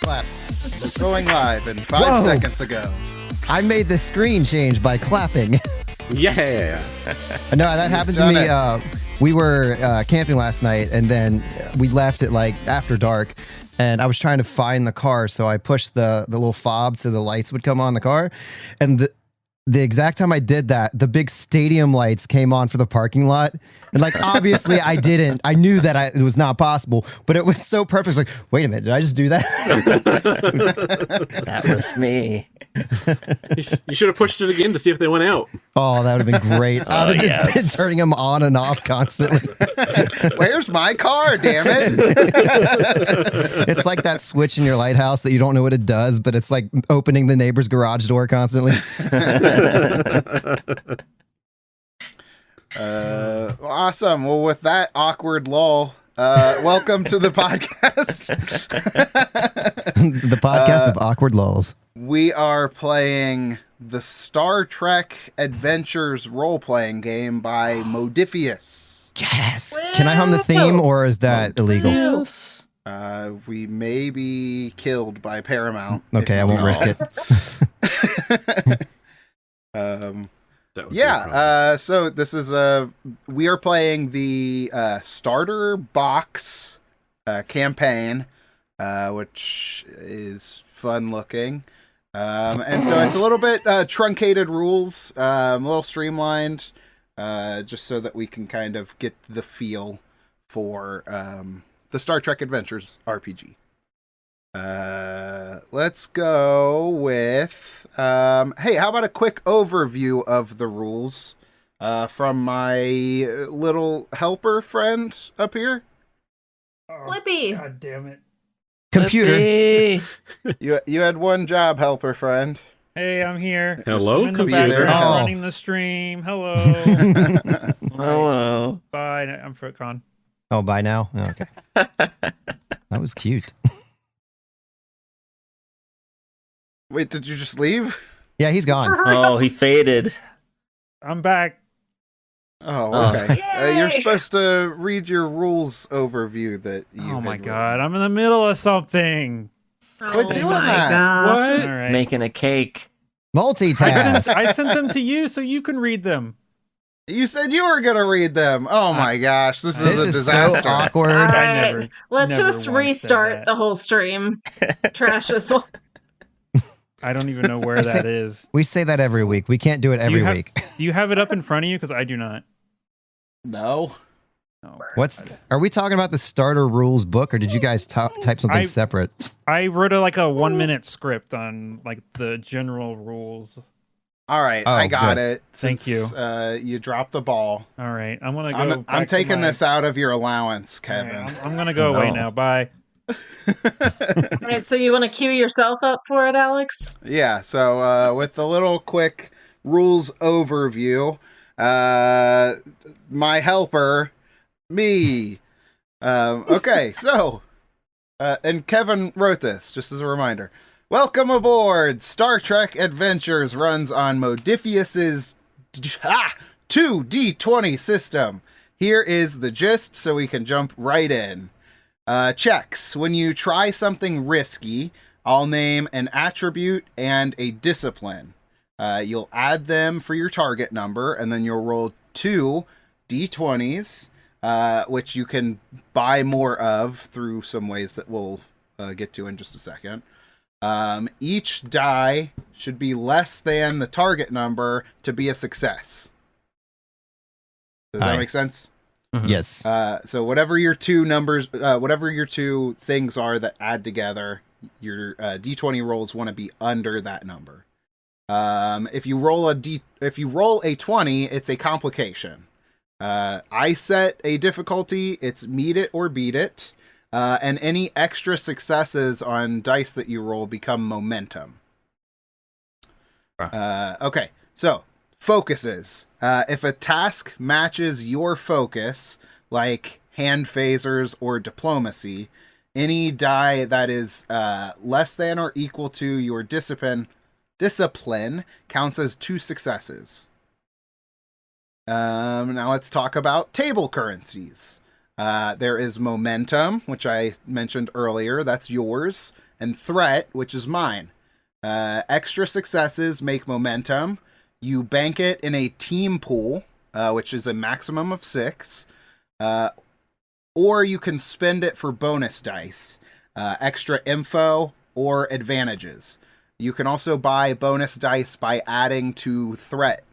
Clap. We're going live in 5 seconds ago. I made the screen change by clapping. Yeah. No, that happened to me. We were camping last night, and then we left at like after dark, and I was trying to find the car, so I pushed the little fob so the lights would come on the car, and the exact time I did that, the big stadium lights came on for the parking lot. And like, obviously I didn't. I knew that it was not possible, but it was so perfect. It's like, wait a minute, did I just do that? That was me. You should have pushed it again to see if they went out. Oh, that would have been great. I would have just been turning them on and off constantly. Where's my car, damn it? It's like that switch in your lighthouse that you don't know what it does, but it's like opening the neighbor's garage door constantly. Awesome. Well, with that awkward lull, welcome to the podcast. The podcast of awkward lulls. We are playing the Star Trek Adventures role-playing game by Modifius. Yes. Can I hum the theme, or is that illegal? Yes. We may be killed by Paramount. Okay, I won't risk it. So this is we are playing the starter box campaign, which is fun looking, and so it's a little bit truncated rules, a little streamlined, just so that we can kind of get the feel for the Star Trek Adventures RPG. Let's go with hey, how about a quick overview of the rules from my little helper friend up here? Flippy. God damn it. Computer. Flippy. You had one job, helper friend. Hey, I'm here. Hello, I'm in the computer. background Oh. running the stream. Hello. Hello. Bye. I'm Fricon. Oh, bye now? Oh, okay. That was cute. Wait, did you just leave? Yeah, he's gone. Oh, he faded. I'm back. Oh, okay. Yay! You're supposed to read your rules overview that you Oh my had god, I'm in the middle of something. Quit doing my that. God. What? All right. Making a cake. Multitask. I sent them to you so you can read them. You said you were going to read them. Oh my gosh, this is a This is disaster. so awkward. All I right, never- let's never just once restart said that. the whole stream. Trash this one. I don't even know where that is. We say that every week. We can't do it every week. Do you have it up in front of you? Because I do not. No. No. Are we talking about the starter rules book, or did you guys type something separate? I wrote a 1-minute script on like the general rules. All right, Oh, I got good. it. Thank you. You dropped the ball. All right, I'm gonna go. I'm back to taking my- this out of your allowance, All right, Kevin. I'm gonna go away No. now. Bye. All right, so you want to cue yourself up for it, Alex? Yeah, so with the little quick rules overview, my helper, me. Okay, so, and Kevin wrote this, just as a reminder. Welcome aboard! Star Trek Adventures runs on Modifius's 2D20 system. Here is the gist, so we can jump right in. Checks. When you try something risky, I'll name an attribute and a discipline. You'll add them for your target number, and then you'll roll 2 D20s, which you can buy more of through some ways that we'll get to in just a second. Each die should be less than the target number to be a success. Does that make sense? Mhm. Yes. So whatever your two numbers, whatever your two things are that add together, your D20 rolls want to be under that number. If you roll a 20, it's a complication. I set a difficulty, it's meet it or beat it. And any extra successes on dice that you roll become momentum. Okay, so focuses. If a task matches your focus, like hand phasers or diplomacy, Any die that is less than or equal to your discipline counts as 2 successes. Now let's talk about table currencies. There is momentum, which I mentioned earlier. That's yours. And threat, which is mine. Extra successes make momentum. You bank it in a team pool, which is a maximum of 6. Or you can spend it for bonus dice, extra info, or advantages. You can also buy bonus dice by adding to threat.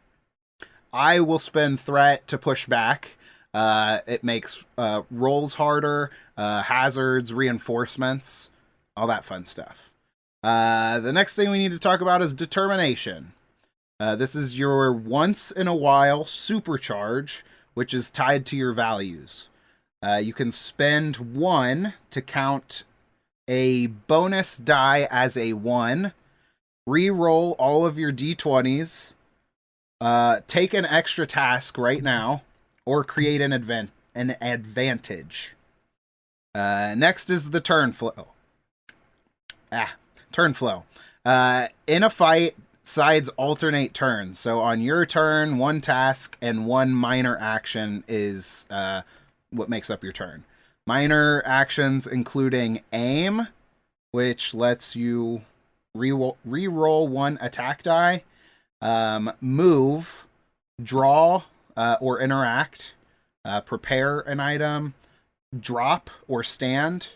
I will spend threat to push back. It makes rolls harder, hazards, reinforcements, all that fun stuff. The next thing we need to talk about is determination. This is your once in a while supercharge, which is tied to your values. You can spend 1 to count a bonus die as a 1, re-roll all of your d20s, take an extra task right now, or create an advantage. Next is the turn flow. Turn flow. In a fight, sides alternate turns. So on your turn, 1 task and 1 minor action is what makes up your turn. Minor actions including aim, which lets you re-roll 1 attack die, move, draw or interact, prepare an item, drop or stand.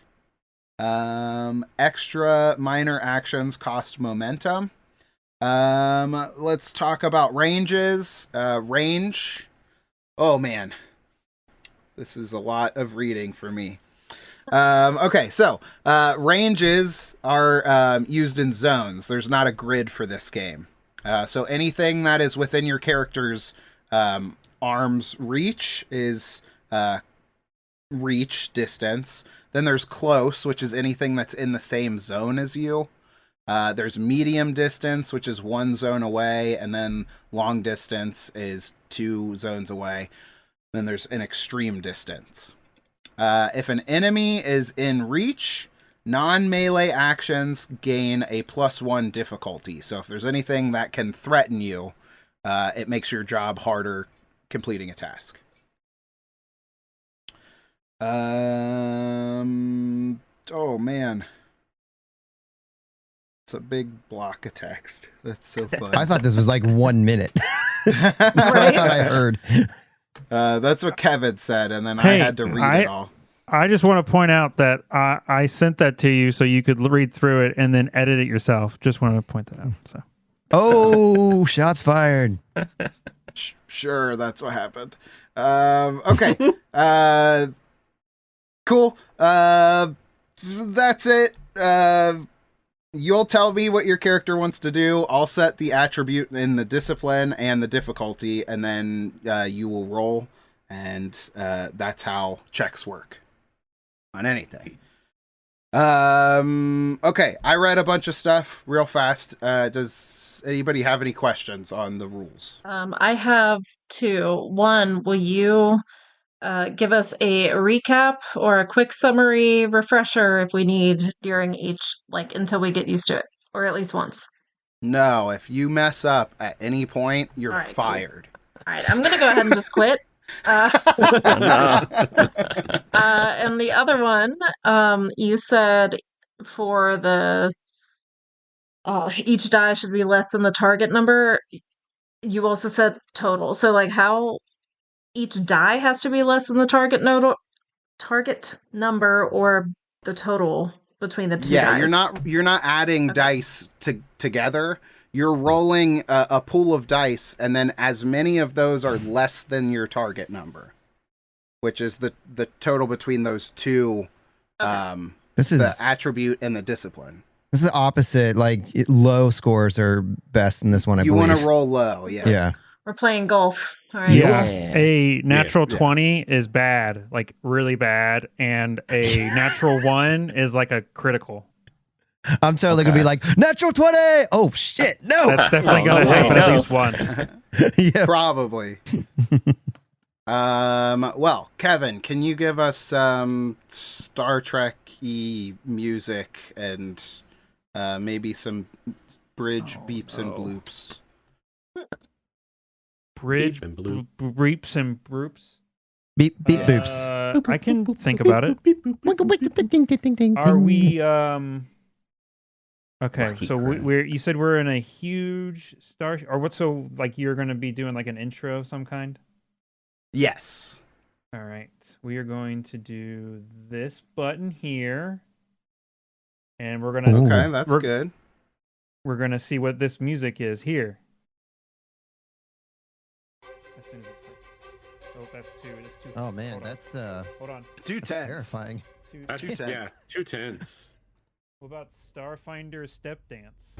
Extra minor actions cost momentum. Let's talk about ranges. Range. Oh man. This is a lot of reading for me. Okay, so ranges are used in zones. There's not a grid for this game. So anything that is within your character's arm's reach is reach distance. Then there's close, which is anything that's in the same zone as you. There's medium distance, which is 1 zone away, and then long distance is 2 zones away. Then there's an extreme distance. If an enemy is in reach, non-melee actions gain a +1 difficulty. So if there's anything that can threaten you, it makes your job harder completing a task. Oh man. It's a big block of text. That's so fun. I thought this was like 1 minute. That's what I thought I heard. That's what Kevin said, and then I Hey, had to read it all. I just want to point out that I sent that to you so you could read through it and then edit it yourself. Just want to point that out. So. Oh, shots fired. Sure, that's what happened. Okay. Cool. That's it. You'll tell me what your character wants to do. I'll set the attribute in the discipline and the difficulty, and then you will roll, and that's how checks work on anything. Okay, I read a bunch of stuff real fast. Does anybody have any questions on the rules? I have 2. One, will you give us a recap or a quick summary refresher if we need during each, like until we get used to it, or at least once? No, if you mess up at any point, you're All right, fired. Cool. All right, I'm gonna go ahead and just quit. And the other one, you said for the each die should be less than the target number. You also said total. So like how each die has to be less than the target number or the total between the 2 dice. You're not adding dice together. You're rolling a pool of dice, and then as many of those are less than your target number, which is the total between those 2. Okay. This is the attribute and the discipline. This is the opposite. Like low scores are best in this one. I you believe. want to roll low, yeah. Yeah. We're playing golf. All right. Yeah, Yeah. a natural 20 is bad, like really bad, and a natural 1 is like a critical. I'm totally gonna be like natural 20. Oh shit! No. That's definitely Oh, gonna no, happen no. at least once. Yeah. Probably. Well, Kevin, can you give us some Star Trek risky music and maybe some bridge beeps and bloops. Bridge Beep and bloop. beeps and broops. Beep beep boops. I can think about it. Are we okay, Lucky so crew. we're you said we're in a huge star or what, so like you're going to be doing like an intro of some kind? Yes. All right. We are going to do this button here. And we're going to Okay, that's good. We're going to see what this music is here. As soon as it's like, oh, that's two. That's two. Oh man, Hold on. that's Hold on. Too tense. terrifying. Two, That's, Too tense. yeah, too tense. What about Starfinder Step Dance?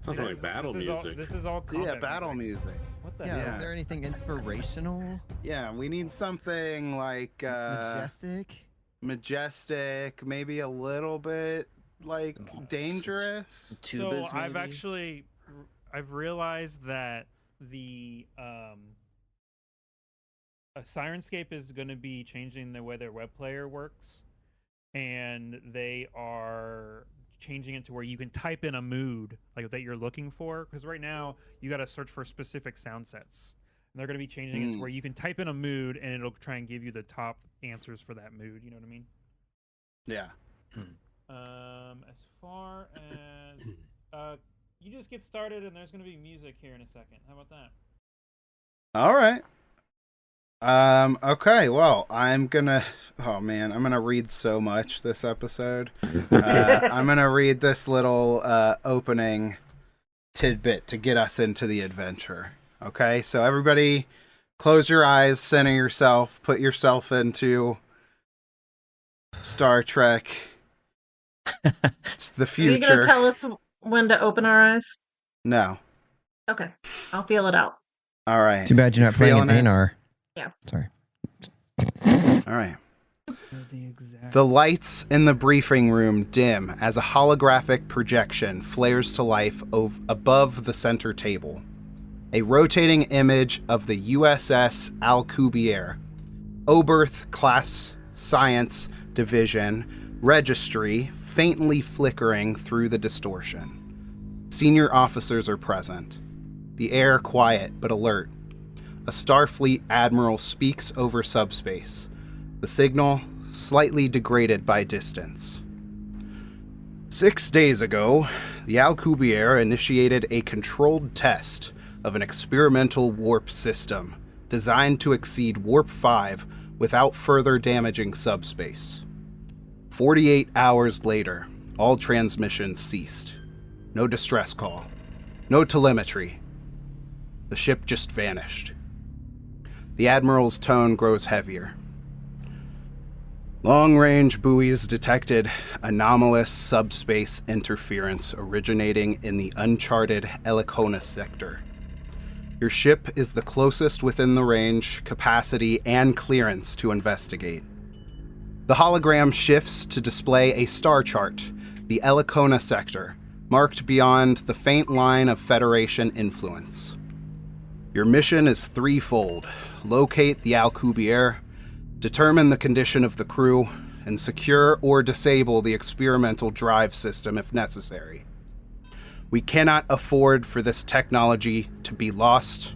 Sounds like battle music. This is all Yeah, combat battle music. What the Yeah, hell? is there anything inspirational? Yeah, we need something like Majestic? majestic, maybe a little bit like dangerous. Tubas, So I've maybe? actually I've realized that the Sirenscape is going to be changing the way their web player works, and they are changing it to where you can type in a mood like that you're looking for, because right now you got to search for specific sound sets, and they're going to be changing it to where you can type in a mood and it'll try and give you the top answers for that mood, you know what I mean? Yeah. As far as you just get started and there's going to be music here in a second. How about that? All right. Okay, well, I'm gonna read so much this episode. I'm gonna read this little opening tidbit to get us into the adventure. Okay, so everybody close your eyes, center yourself, put yourself into Star Trek. It's the Are you future. going to tell us when to open our eyes? No. Okay. I'll feel it out. All right. Too bad you're not playing an feeling it? Anar. Yeah. Sorry. All right. The exact. The lights in the briefing room dim as a holographic projection flares to life above the center table. A rotating image of the USS Alcubierre, Oberth Class Science Division Registry faintly flickering through the distortion. Senior officers are present. The air quiet but alert. A Starfleet admiral speaks over subspace. The signal slightly degraded by distance. 6 days ago, the Alcubierre initiated a controlled test of an experimental warp system designed to exceed Warp 5 without further damaging subspace. 48 hours later, all transmissions ceased. No distress call. No telemetry. The ship just vanished. The Admiral's tone grows heavier. Long-range buoys detected anomalous subspace interference originating in the uncharted Elikona sector. Your ship is the closest within the range, capacity, and clearance to investigate. The hologram shifts to display a star chart, the Elikona sector, marked beyond the faint line of Federation influence. Your mission is threefold: locate the Alcubierre, determine the condition of the crew, and secure or disable the experimental drive system if necessary. We cannot afford for this technology to be lost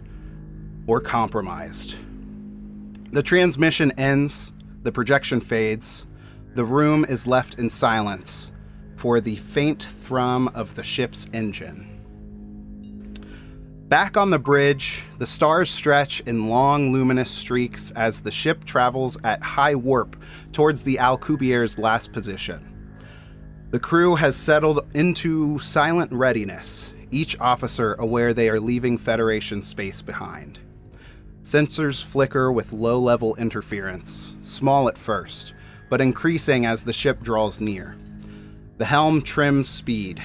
or compromised. The transmission ends, the projection fades, the room is left in silence for the faint thrum of the ship's engine. Back on the bridge, the stars stretch in long, luminous streaks as the ship travels at high warp towards the Alcubierre's last position. The crew has settled into silent readiness, each officer aware they are leaving Federation space behind. Sensors flicker with low-level interference, small at first, but increasing as the ship draws near. The helm trims speed.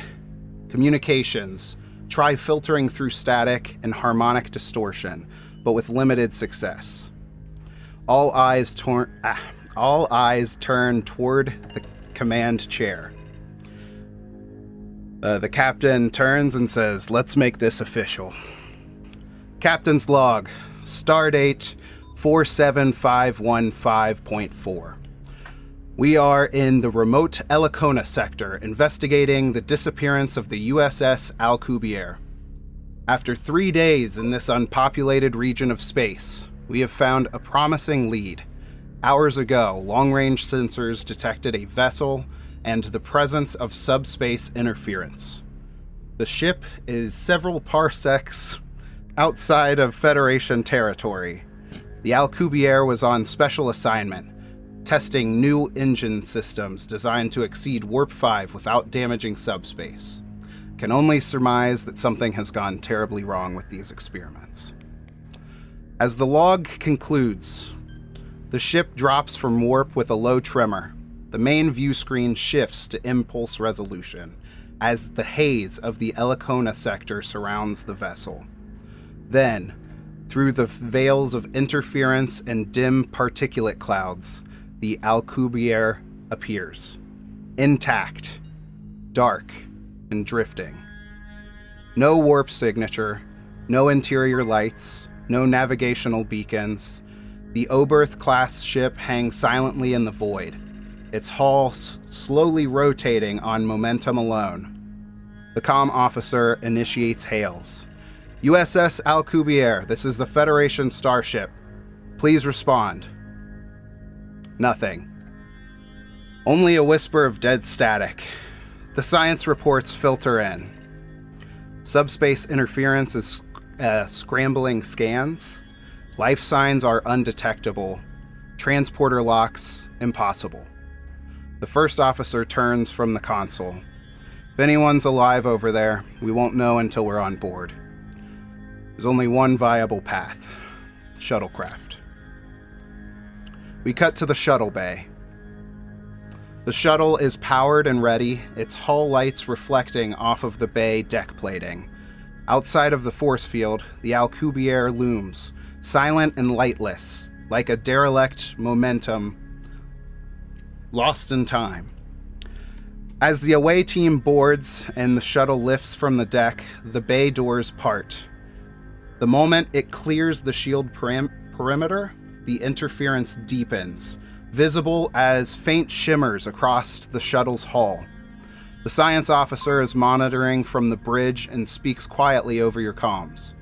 Communications try filtering through static and harmonic distortion, but with limited success. All eyes turn toward the command chair. The captain turns and says, "Let's make this official. Captain's log, stardate 47515.4. We are in the remote Elikona sector, investigating the disappearance of the USS Alcubierre. After 3 days in this unpopulated region of space, we have found a promising lead. Hours ago, long-range sensors detected a vessel and the presence of subspace interference. The ship is several parsecs outside of Federation territory. The Alcubierre was on special assignment, testing new engine systems designed to exceed Warp 5 without damaging subspace. Can only surmise that something has gone terribly wrong with these experiments. As the log concludes, the ship drops from warp with a low tremor. The main view screen shifts to impulse resolution as the haze of the Elikona sector surrounds the vessel. Then, through the veils of interference and dim particulate clouds, the Alcubierre appears, intact, dark, and drifting. No warp signature, no interior lights, no navigational beacons. The Oberth-class ship hangs silently in the void, its hull slowly rotating on momentum alone. The comm officer initiates hails. USS Alcubierre, this is the Federation starship. Please respond. Nothing. Only a whisper of dead static. The science reports filter in. Subspace interference is scrambling scans. Life signs are undetectable. Transporter locks impossible. The first officer turns from the console. If anyone's alive over there, we won't know until we're on board. There's only one viable path. Shuttlecraft. We cut to the shuttle bay. The shuttle is powered and ready, its hull lights reflecting off of the bay deck plating. Outside of the force field, the Alcubierre looms, silent and lightless, like a derelict momentum lost in time. As the away team boards and the shuttle lifts from the deck, the bay doors part. The moment it clears the shield perimeter, the interference deepens, visible as faint shimmers across the shuttle's hull. The science officer is monitoring from the bridge and speaks quietly over your comms.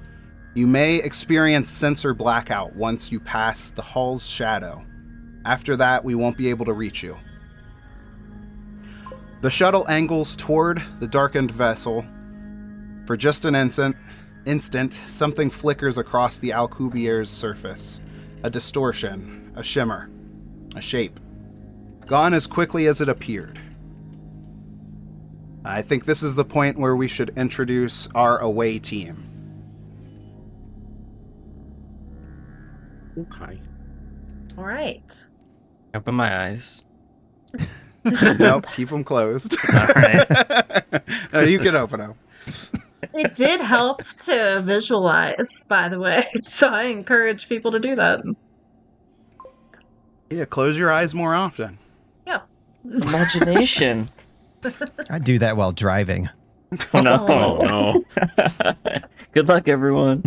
You may experience sensor blackout once you pass the hull's shadow. After that, we won't be able to reach you. The shuttle angles toward the darkened vessel. For just an instant, something flickers across the Alcubierre's surface. A distortion, a shimmer, a shape. Gone as quickly as it appeared. I think this is the point where we should introduce our away team. Okay. All right. Open my eyes. Nope, keep them closed. All right. No, you can open them. It did help to visualize, by the way, so I encourage people to do that. Yeah, close your eyes more often. Yeah. Imagination. I do that while driving. Oh, no. Oh no. Good luck, everyone.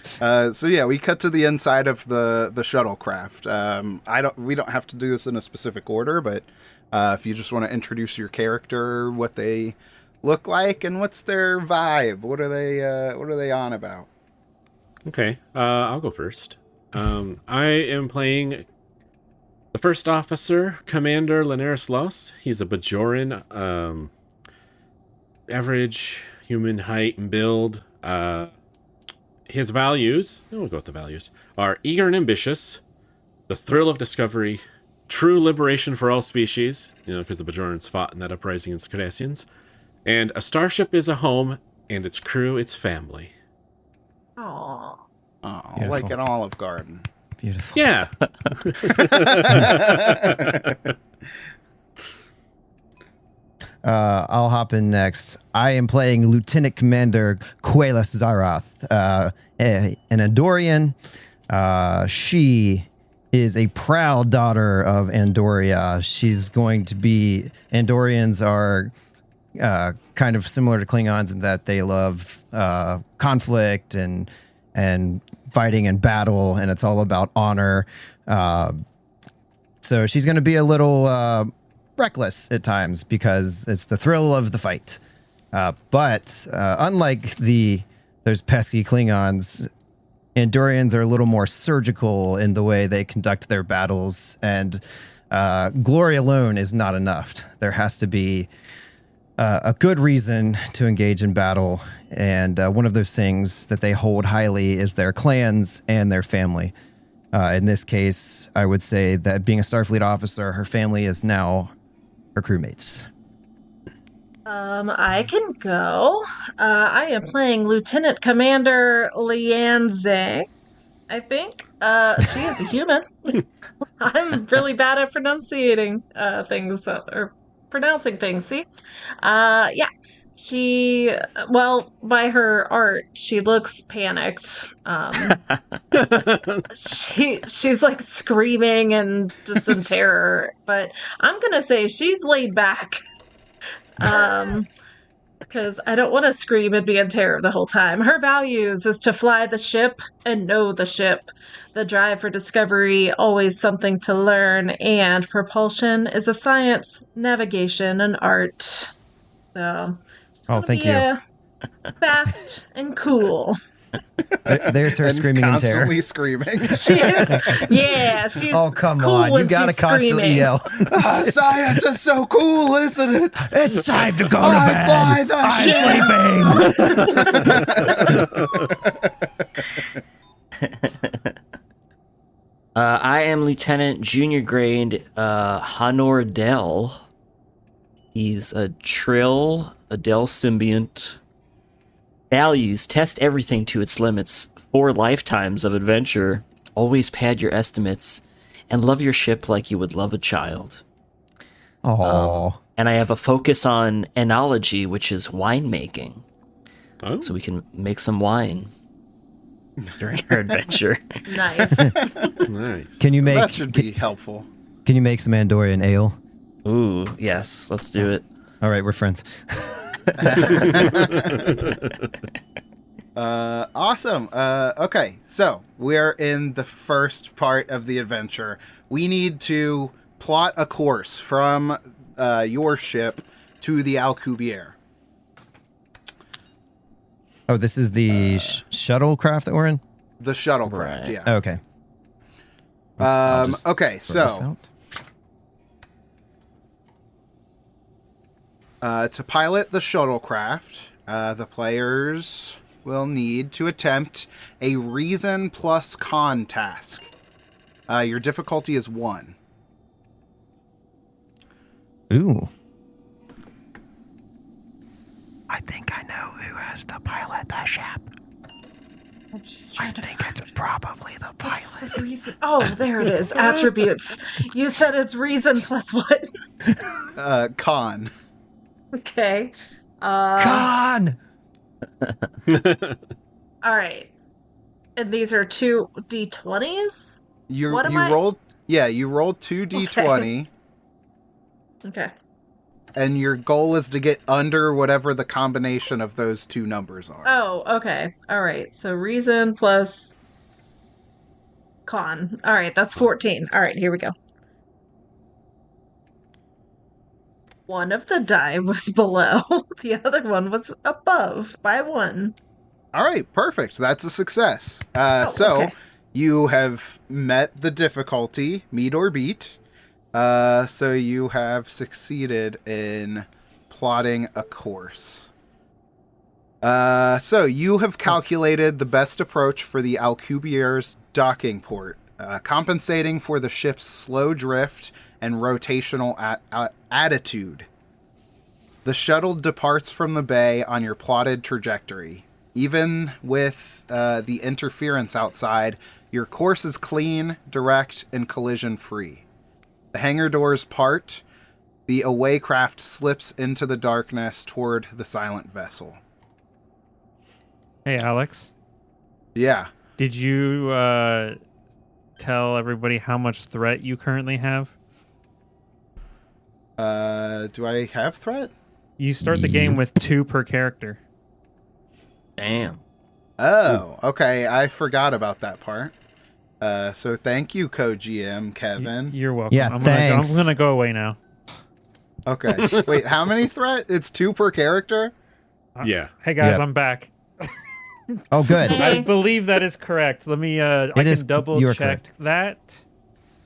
So yeah, we cut to the inside of the shuttlecraft. We don't have to do this in a specific order, but if you just want to introduce your character, what they look like, and what's their vibe, what are they on about? Okay, I'll go first. I am playing the first officer, Commander Linares. He's a Bajoran, average human height and build. His values, we'll go with the values, are eager and ambitious, the thrill of discovery, true liberation for all species, because the Bajorans fought in that uprising against Cardassians, and a starship is a home, and its crew its family. Aww. Oh, Beautiful. like an Olive Garden. Beautiful. Yeah. I'll hop in next. I am playing Lieutenant Commander Quelas Zarath, an Andorian. She is a proud daughter of Andoria. She's going to be... Andorians are kind of similar to Klingons in that they love conflict and fighting in battle, and it's all about honor. So she's going to be a little reckless at times because it's the thrill of the fight. But unlike those pesky Klingons, Andorians are a little more surgical in the way they conduct their battles, and glory alone is not enough. There has to be a good reason to engage in battle, and one of those things that they hold highly is their clans and their family. In this case, I would say that being a Starfleet officer, her family is now her crewmates. I can go. I am playing Lieutenant Commander Lian Zhang, I think. She is a human. I'm really bad at pronunciating things, or pronouncing things, see? Yeah. She, well, by her art, she looks panicked. She's like screaming and just in terror, but I'm gonna say she's laid back. Because I don't want to scream and be in terror the whole time. Her values is to fly the ship and know the ship. The drive for discovery, always something to learn, and propulsion is a science, navigation, and art. So, Thank you. Fast and cool. There's her And screaming in terror. constantly screaming. She's Oh, come cool on. when You gotta she's constantly screaming. yell. Science is so cool, isn't it? It's time to go to I bed. fly the sleeping. I am Lieutenant Junior Grade Hanor Dell. He's a Trill, a Dell symbiont. Values: test everything to its limits. 4 lifetimes of adventure. Always pad your estimates. And love your ship like you would love a child. Oh. And I have a focus on enology, which is winemaking. Oh. So we can make some wine during our adventure. Nice. Nice. Can you make That should be helpful. Can you make some Andorian ale? Ooh, yes, let's do it. All right, we're friends. Awesome. Okay, so we're in the first part of the adventure. We need to plot a course from your ship to the Alcubierre. Oh, this is the shuttlecraft that we're in? The shuttlecraft, Right. yeah. Okay. I'll just Okay, throw this so out. to pilot the shuttlecraft, the players will need to attempt a reason plus con task. Your difficulty is 1. Ooh. I think I know who has to pilot the ship. I'm just trying to it's probably the What's the reason? Oh, there it is. Attributes. You said it's reason plus what? Con. Okay. Con! All right. And these are 2 d20s? You What am you I- rolled you rolled 2 d20 Okay. and your goal is to get under whatever the combination of those 2 numbers are. Oh, okay. All right. So reason plus con. All right, that's 14. All right, here we go. One of the die was below. The other one was above by 1. All right, perfect. That's a success. okay. You have met the difficulty, meet or beat. So you have succeeded in plotting a course. So you have calculated the best approach for the Alcubierre's docking port, compensating for the ship's slow drift and rotational attitude. The shuttle departs from the bay on your plotted trajectory. Even with the interference outside, your course is clean, direct, and collision-free. The hangar doors part. The away craft slips into the darkness toward the silent vessel. Hey, Alex. Yeah. Did you tell everybody how much threat you currently have? Do I have threat? You start the game with 2 per character. Damn. Oh, okay. I forgot about that part. So thank you, co-GM Kevin. You're welcome. Yeah, I'm thanks. gonna go away now. Okay. Wait, how many threat? It's 2 per character? Yeah. Hey guys, Yep. I'm back. Oh, good. Hey. I believe that is correct. Let me I It is- can double you are check correct. that.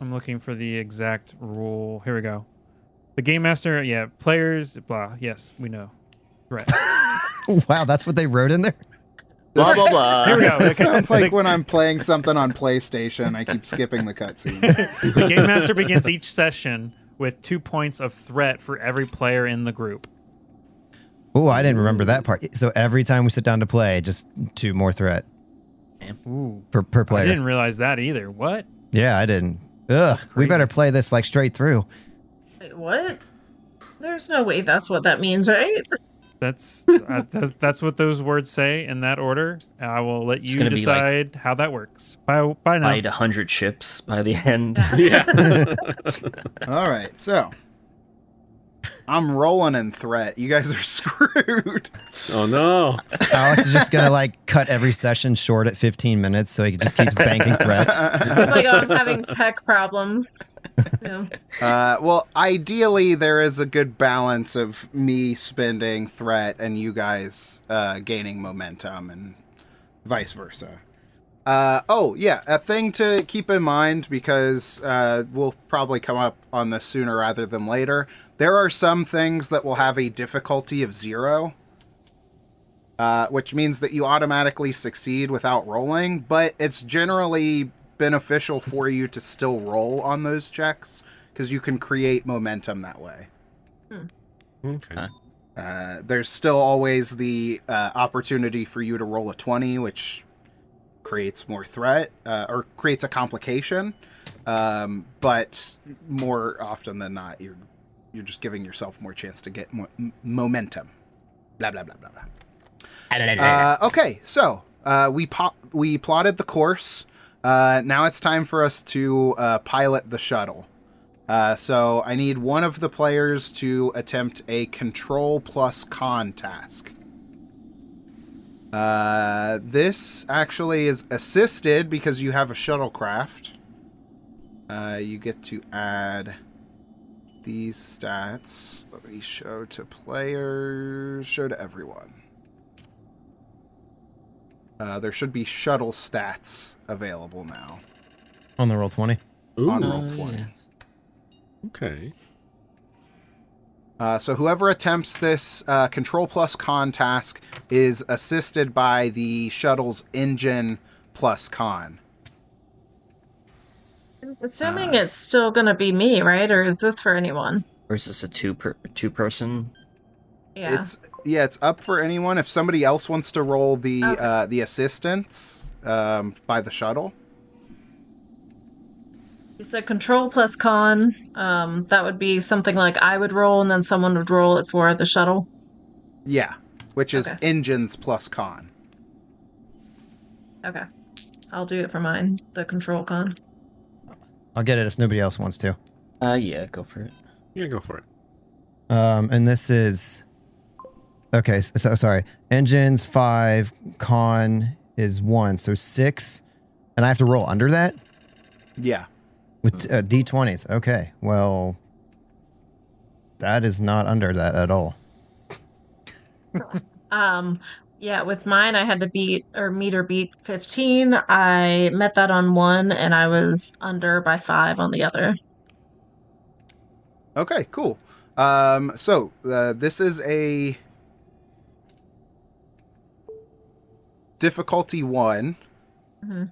I'm looking for the exact rule. Here we go. The game master, yeah, players, blah. Yes, we know. Right. Wow, that's what they wrote in there? Blah blah blah. Here we go. This Okay. sounds like the, when I'm playing something on PlayStation, I keep skipping the cutscene. the game master begins each session with 2 points of threat for every player in the group. Oh, I didn't remember that part. So every time we sit down to play, just 2 more threat Ooh. per I player. didn't realize that either. What? Yeah, I didn't. Ugh, we better play this like straight through. Wait, what? There's no way that's what that means, right? That's what those words say in that order. I will let you gonna be like- decide how that works. Bye now. Fight 100 ships by the end. Yeah. All right, so I'm rolling in threat. You guys are screwed. Oh no. Alex is just gonna like cut every session short at 15 minutes so he just keeps banking threat. It's like, oh, I'm having tech problems. Yeah. Well, ideally, there is a good balance of me spending threat and you guys gaining momentum and vice versa. Oh, yeah, a thing to keep in mind, because we'll probably come up on this sooner rather than later. There are some things that will have a difficulty of 0, which means that you automatically succeed without rolling, but it's generally beneficial for you to still roll on those checks, because you can create momentum that way. Okay. There's still always the opportunity for you to roll a 20, which creates more threat, or creates a complication, but more often than not, you're just giving yourself more chance to get momentum. Blah, blah, blah, blah, blah. Okay, so we plotted the course. Now it's time for us to pilot the shuttle. So I need one of the players to attempt a control plus con task. This actually is assisted because you have a shuttlecraft. You get to add these stats. Let me show to players, show to everyone. There should be shuttle stats available now On the roll 20. Ooh. on Roll20. yeah. Okay. So whoever attempts this control plus con task is assisted by the shuttle's engine plus con. Assuming it's still going to be me, right? Or is this for anyone? Or is this a two-person? Yeah. It's up for anyone. If somebody else wants to roll the assistance by the shuttle. You said control plus con. That would be something like I would roll, and then someone would roll it for the shuttle. Yeah, which is Okay. engines plus con. Okay. I'll do it for mine, the control con. I'll get it if nobody else wants to. Yeah, go for it. Yeah, go for it. And this is okay. So sorry. Engines 5, con is 1, so 6, and I have to roll under that Yeah. with d20s. Okay, well, that is not under that at all. Yeah, with mine, I had to meet or beat 15. I met that on 1, and I was under by 5 on the other. Okay, cool. So this is a difficulty 1. Mhm.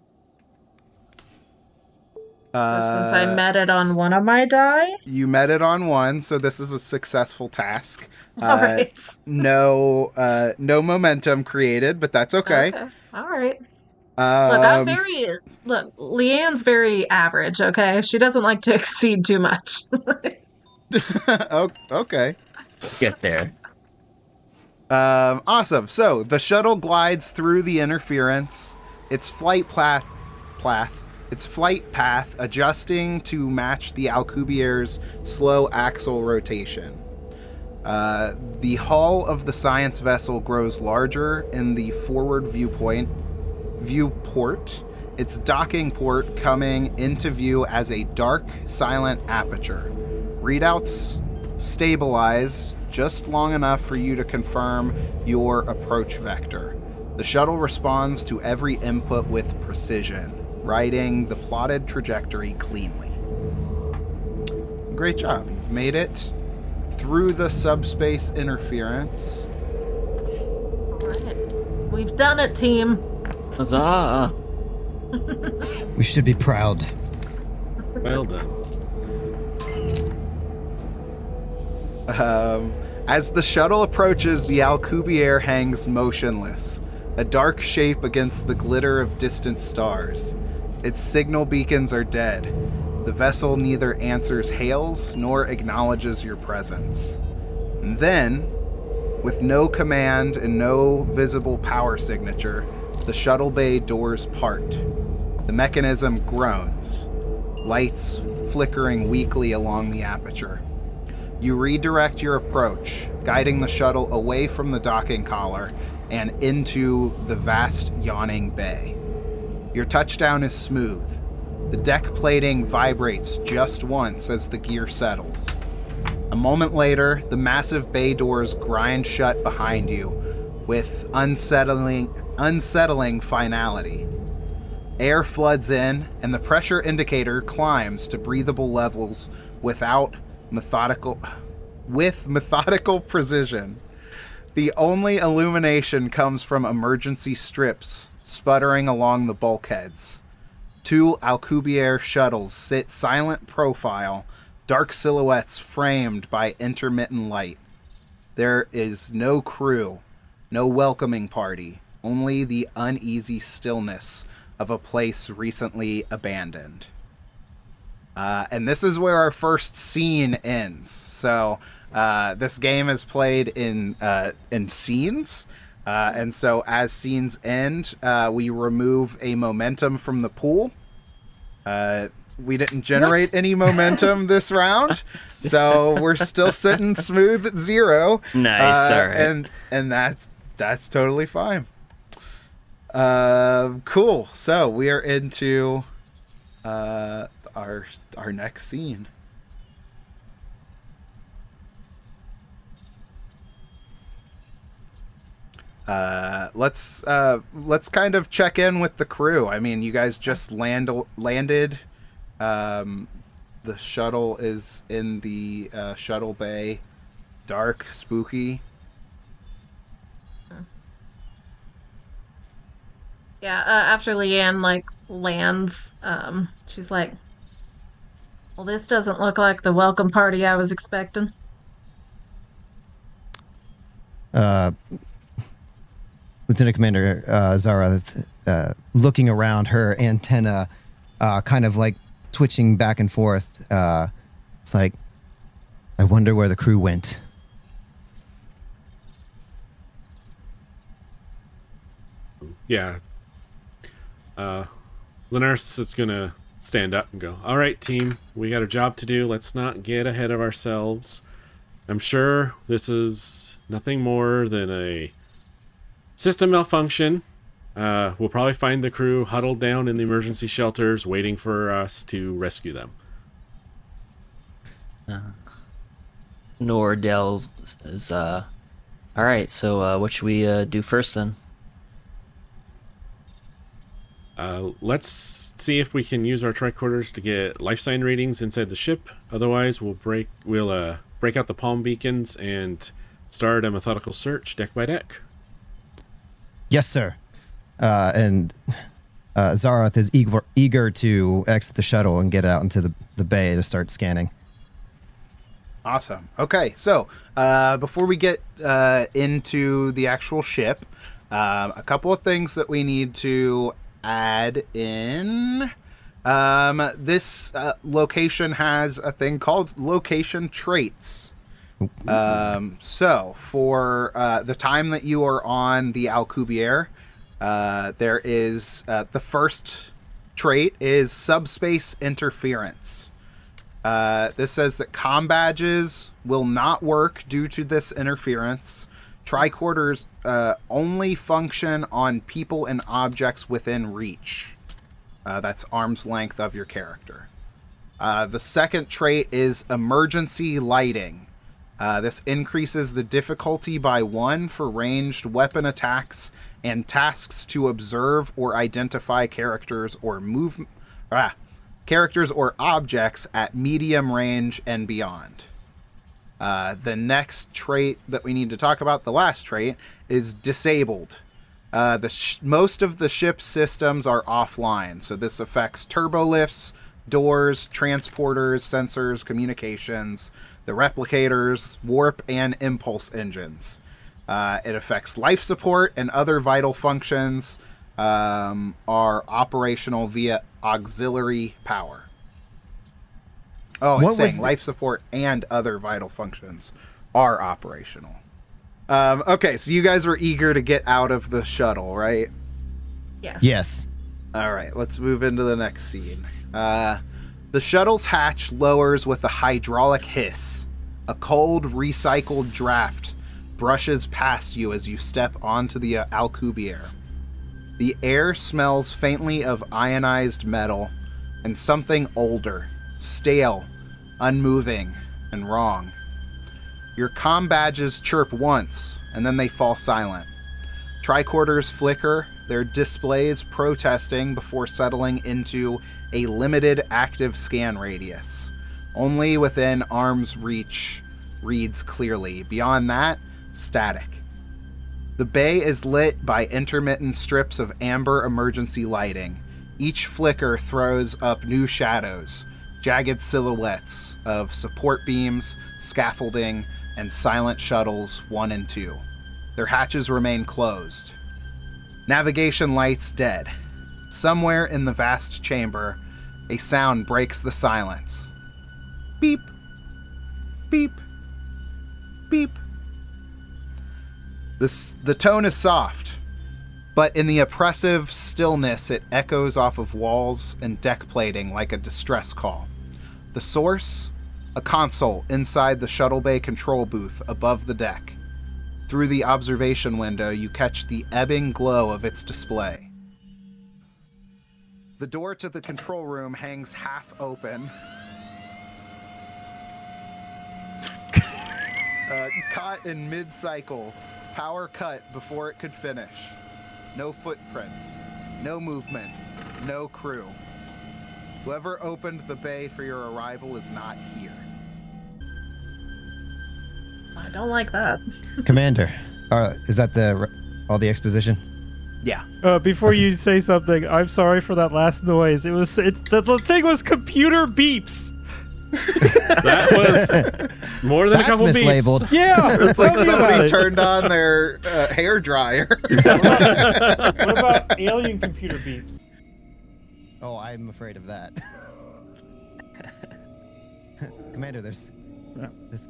Since I met it on one of my die. You met it on 1, so this is a successful task. All right. No momentum created, but that's okay. All right. Look, I'm Um, Leanne's very average, okay? She doesn't like to exceed too much. okay. Get there. Awesome. So the shuttle glides through the interference. Its flight path adjusting to match the Alcubierre's slow axle rotation. The hull of the science vessel grows larger in the forward viewpoint view port. Its docking port coming into view as a dark, silent aperture. Readouts stabilize just long enough for you to confirm your approach vector. The shuttle responds to every input with precision, riding the plotted trajectory cleanly. Great job. You've made it through the subspace interference. All right. We've done it, team. Huzzah! We should be proud. Well done. As the shuttle approaches, the Alcubierre hangs motionless, a dark shape against the glitter of distant stars. Its signal beacons are dead. The vessel neither answers hails nor acknowledges your presence. And then, with no command and no visible power signature, the shuttle bay doors part. The mechanism groans, lights flickering weakly along the aperture. You redirect your approach, guiding the shuttle away from the docking collar and into the vast yawning bay. Your touchdown is smooth. The deck plating vibrates just once as the gear settles. A moment later, the massive bay doors grind shut behind you with unsettling finality. Air floods in, and the pressure indicator climbs to breathable levels with methodical precision. The only illumination comes from emergency strips sputtering along the bulkheads. 2 Alcubierre shuttles sit silent profile, dark silhouettes framed by intermittent light. There is no crew, no welcoming party, only the uneasy stillness of a place recently abandoned. And this is where our first scene ends. So this game is played in scenes. And so as scenes end, we remove a momentum from the pool. We didn't generate any momentum this round, so we're still sitting smooth at 0. Nice, all right. And that's totally fine. Cool. So we are into our next scene. Let's kind of check in with the crew. I mean, you guys just landed. The shuttle is in the shuttle bay, dark, spooky. Yeah, after Leanne, lands, she's like, well, this doesn't look like the welcome party I was expecting. Lieutenant Commander Zara, looking around, her antenna kind of like twitching back and forth. It's like, I wonder where the crew went. Yeah. Linares is going to stand up and go, all right, team, we got a job to do. Let's not get ahead of ourselves. I'm sure this is nothing more than a system malfunction. We'll probably find the crew huddled down in the emergency shelters waiting for us to rescue them. Nordell is, all right, so what should we do first then? Let's see if we can use our tricorders to get life sign readings inside the ship. Otherwise, we'll break out the palm beacons and start a methodical search deck by deck. Yes, sir. And Zarath is eager to exit the shuttle and get out into the bay to start scanning. Awesome. Okay, so before we get into the actual ship, a couple of things that we need to add in. This location has a thing called location traits. So for the time that you are on the Alcubierre, there is the first trait is subspace interference. This says that comm badges will not work due to this interference. Tricorders only function on people and objects within reach. That's arm's length of your character. The second trait is emergency lighting. This increases the difficulty by 1 for ranged weapon attacks and tasks to observe or identify characters or characters or objects at medium range and beyond. The next trait that we need to talk about, the last trait, is disabled. Most of the ship's systems are offline, so this affects turbolifts, doors, transporters, sensors, communications, the replicators, warp, and impulse engines. It affects life support, and other vital functions are operational via auxiliary power. Oh, it's saying life support and other vital functions are operational. Okay, so you guys were eager to get out of the shuttle, right? Yes. Yes. All right, let's move into the next scene. The shuttle's hatch lowers with a hydraulic hiss. A cold, recycled draft brushes past you as you step onto the Alcubierre. The air smells faintly of ionized metal and something older, stale, unmoving, and wrong. Your comm badges chirp once, and then they fall silent. Tricorders flicker, their displays protesting before settling into a limited active scan radius. Only within arm's reach reads clearly. Beyond that, static. The bay is lit by intermittent strips of amber emergency lighting. Each flicker throws up new shadows, jagged silhouettes of support beams, scaffolding, and silent shuttles 1 and 2. Their hatches remain closed. Navigation lights dead. Somewhere in the vast chamber, a sound breaks the silence. Beep. Beep. Beep. The tone is soft, but in the oppressive stillness it echoes off of walls and deck plating like a distress call. The source? A console inside the shuttle bay control booth above the deck. Through the observation window, you catch the ebbing glow of its display. The door to the control room hangs half open. Caught in mid-cycle. Power cut before it could finish. No footprints. No movement. No crew. Whoever opened the bay for your arrival is not here. I don't like that. Commander, is that all the exposition? Yeah. Before you say something, I'm sorry for that last noise. The thing was computer beeps. That was more than a couple mislabeled. beeps. Yeah, It's like tell me somebody about it. turned on their hair dryer. What about alien computer beeps? Oh, I'm afraid of that. Commander, there's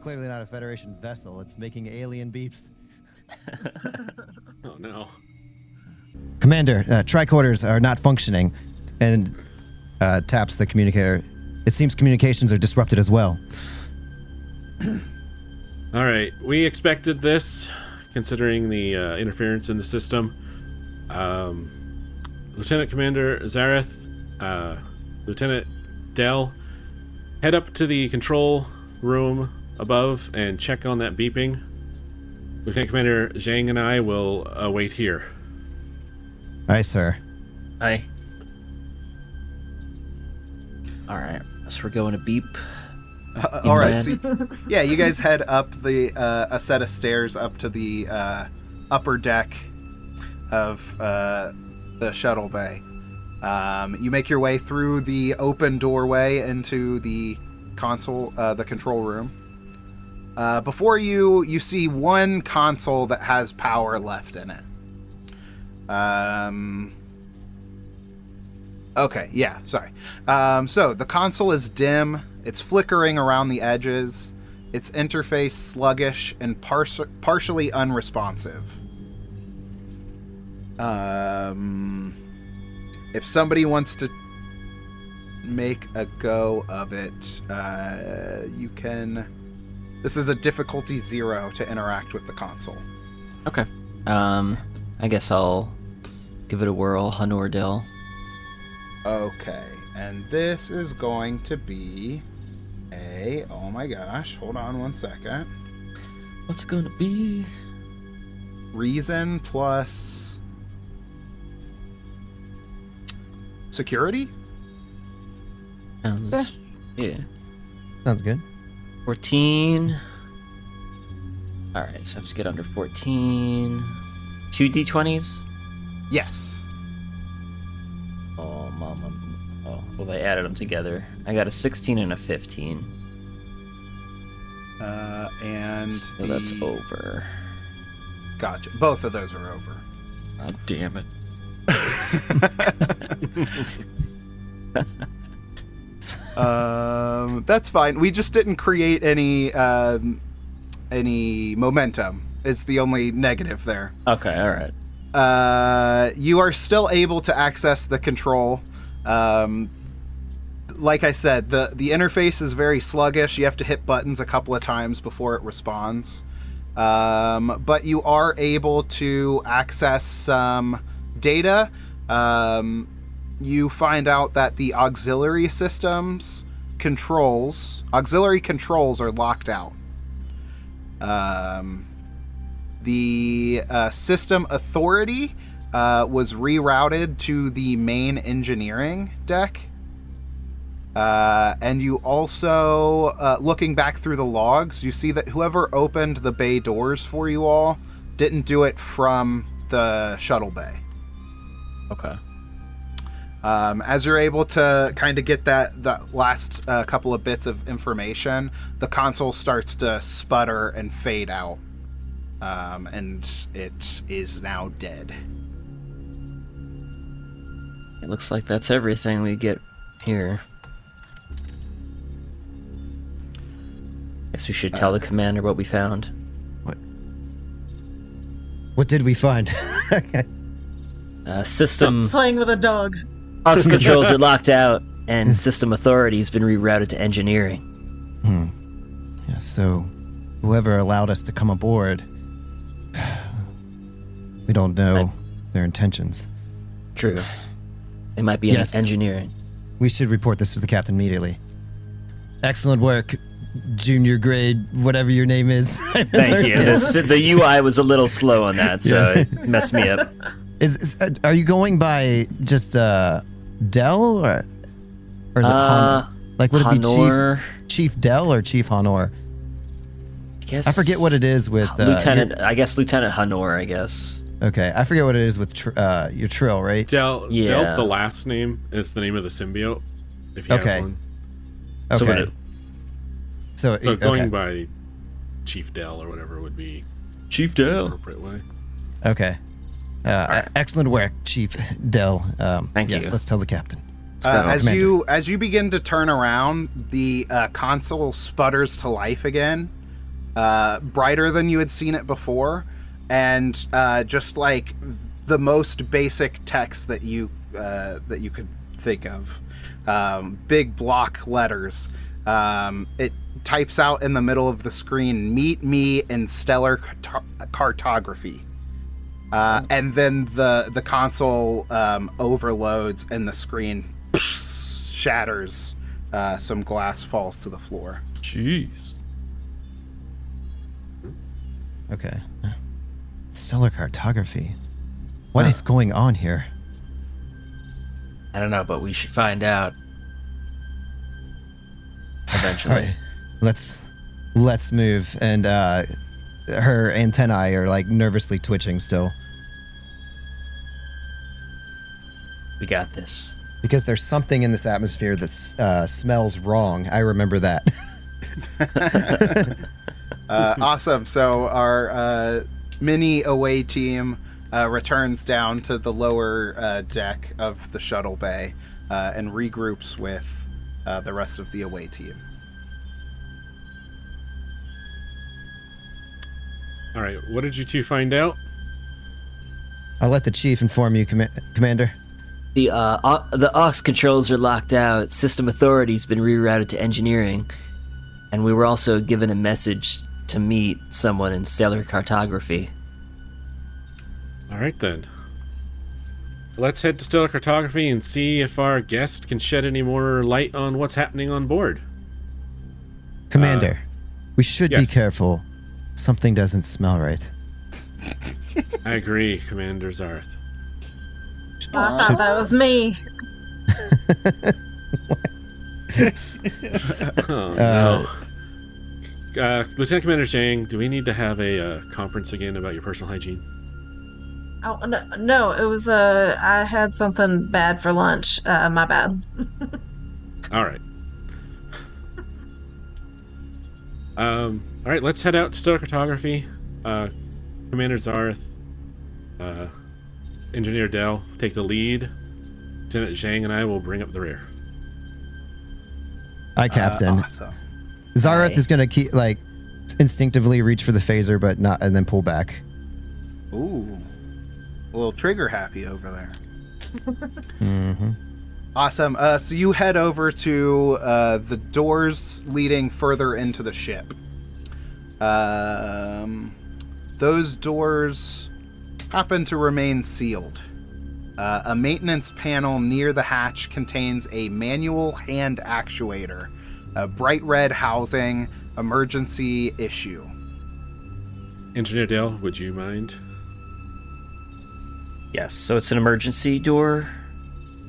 clearly not a Federation vessel. It's making alien beeps. Oh no. Commander, tricorders are not functioning, and taps the communicator. It seems communications are disrupted as well. All right, we expected this, considering the interference in the system. Lieutenant Commander Zareth, Lieutenant Dell, head up to the control room above and check on that beeping. Lieutenant Commander Zhang and I will await here. Aye, sir. Aye. All right, so we're going to beep. All right. So, yeah, you guys head up a set of stairs up to the upper deck of the shuttle bay. You make your way through the open doorway into the console, the control room. Before you see one console that has power left in it. Okay, yeah, sorry. So the console is dim. It's flickering around the edges. Its interface sluggish and partially unresponsive. If somebody wants to make a go of it, you can... This is a difficulty 0 to interact with the console. Okay. I guess I'll give it a whirl, Hanordel. Okay, and this is going to be oh my gosh, hold on one second. What's it gonna be? Reason plus security? Sounds, yeah. Sounds good. 14. Alright, so I have to get under 14. 2 d20s? Yes. Oh, mama. Oh, well, they added them together. I got a 16 and a 15. And So that's over. Gotcha. Both of those are over. God damn it. That's fine. We just didn't create any momentum. Is the only negative there. Okay, alright. You are still able to access the control. Like I said, the interface is very sluggish. You have to hit buttons a couple of times before it responds. But you are able to access some data. You find out that the auxiliary controls are locked out. The system authority was rerouted to the main engineering deck. And you also, looking back through the logs, you see that whoever opened the bay doors for you all didn't do it from the shuttle bay. Okay. As you're able to kind of get that last couple of bits of information, the console starts to sputter and fade out. And it is now dead. It looks like that's everything we get here. Guess we should tell the commander what we found. What did we find? System It's playing with a dog. aux controls are locked out, and system authority has been rerouted to engineering. Yeah, so whoever allowed us to come aboard, we don't know their intentions. True. They might be Yes. in engineering. We should report this to the captain immediately. Excellent work, junior grade, whatever your name is. Thank you. The UI was a little slow on that, so it messed me up. Are you going by just Dell or is it Honor? Like, would it Honor. be Chief Dell or Chief Honor? I forget what it is with Lieutenant. I guess Lieutenant Honor. I guess. Okay, I forget what it is with your Trill, right? Dell's Yeah. the last name, and it's the name of the symbiote, if he Okay. has one. Okay. So going okay. by Chief Dell or whatever would be Chief the Dell. appropriate way. Okay. Excellent work, Chief Dell. Thank yes, you. let's tell the captain. As Commander. you begin to turn around, the console sputters to life again, brighter than you had seen it before, and just like the most basic text that you could think of, big block letters. It types out in the middle of the screen, "Meet me in stellar cartography." And then the console overloads and the screen shatters. Some glass falls to the floor. Jeez. Okay. Stellar cartography. What is going on here? I don't know, but we should find out eventually. All right, let's move. And her antennae are like nervously twitching still We got this. because there's something in this atmosphere that smells wrong. I remember that. Awesome. So our mini away team returns down to the lower deck of the shuttle bay and regroups with the rest of the away team. All right, what did you two find out? I'll let the chief inform you, Commander. The aux controls are locked out. System authority's been rerouted to engineering, and we were also given a message to meet someone in stellar cartography. right then. Let's head to stellar cartography and see if our guest can shed any more light on what's happening on board. Commander, we should be yes. careful. Something doesn't smell right. I agree, Commander Zareth. I thought that was me. Oh, no. Lieutenant Commander Zhang, do we need to have a conference again about your personal hygiene? Oh no, it was I had something bad for lunch. My bad. All right. All right, let's head out to stellar cartography. Commander Zareth, Engineer Dell, take the lead. Lieutenant Zhang and I will bring up the rear. Aye, Captain. Awesome. Zareth is gonna keep instinctively reach for the phaser, but not, and then pull back. Ooh. A little trigger happy over there. Mm-hmm. Awesome. So you head over to the doors leading further into the ship. Those doors happen to remain sealed. A maintenance panel near the hatch contains a manual hand actuator, a bright red housing, emergency issue. Engineer Dale, would you mind? Yes, so it's an emergency door.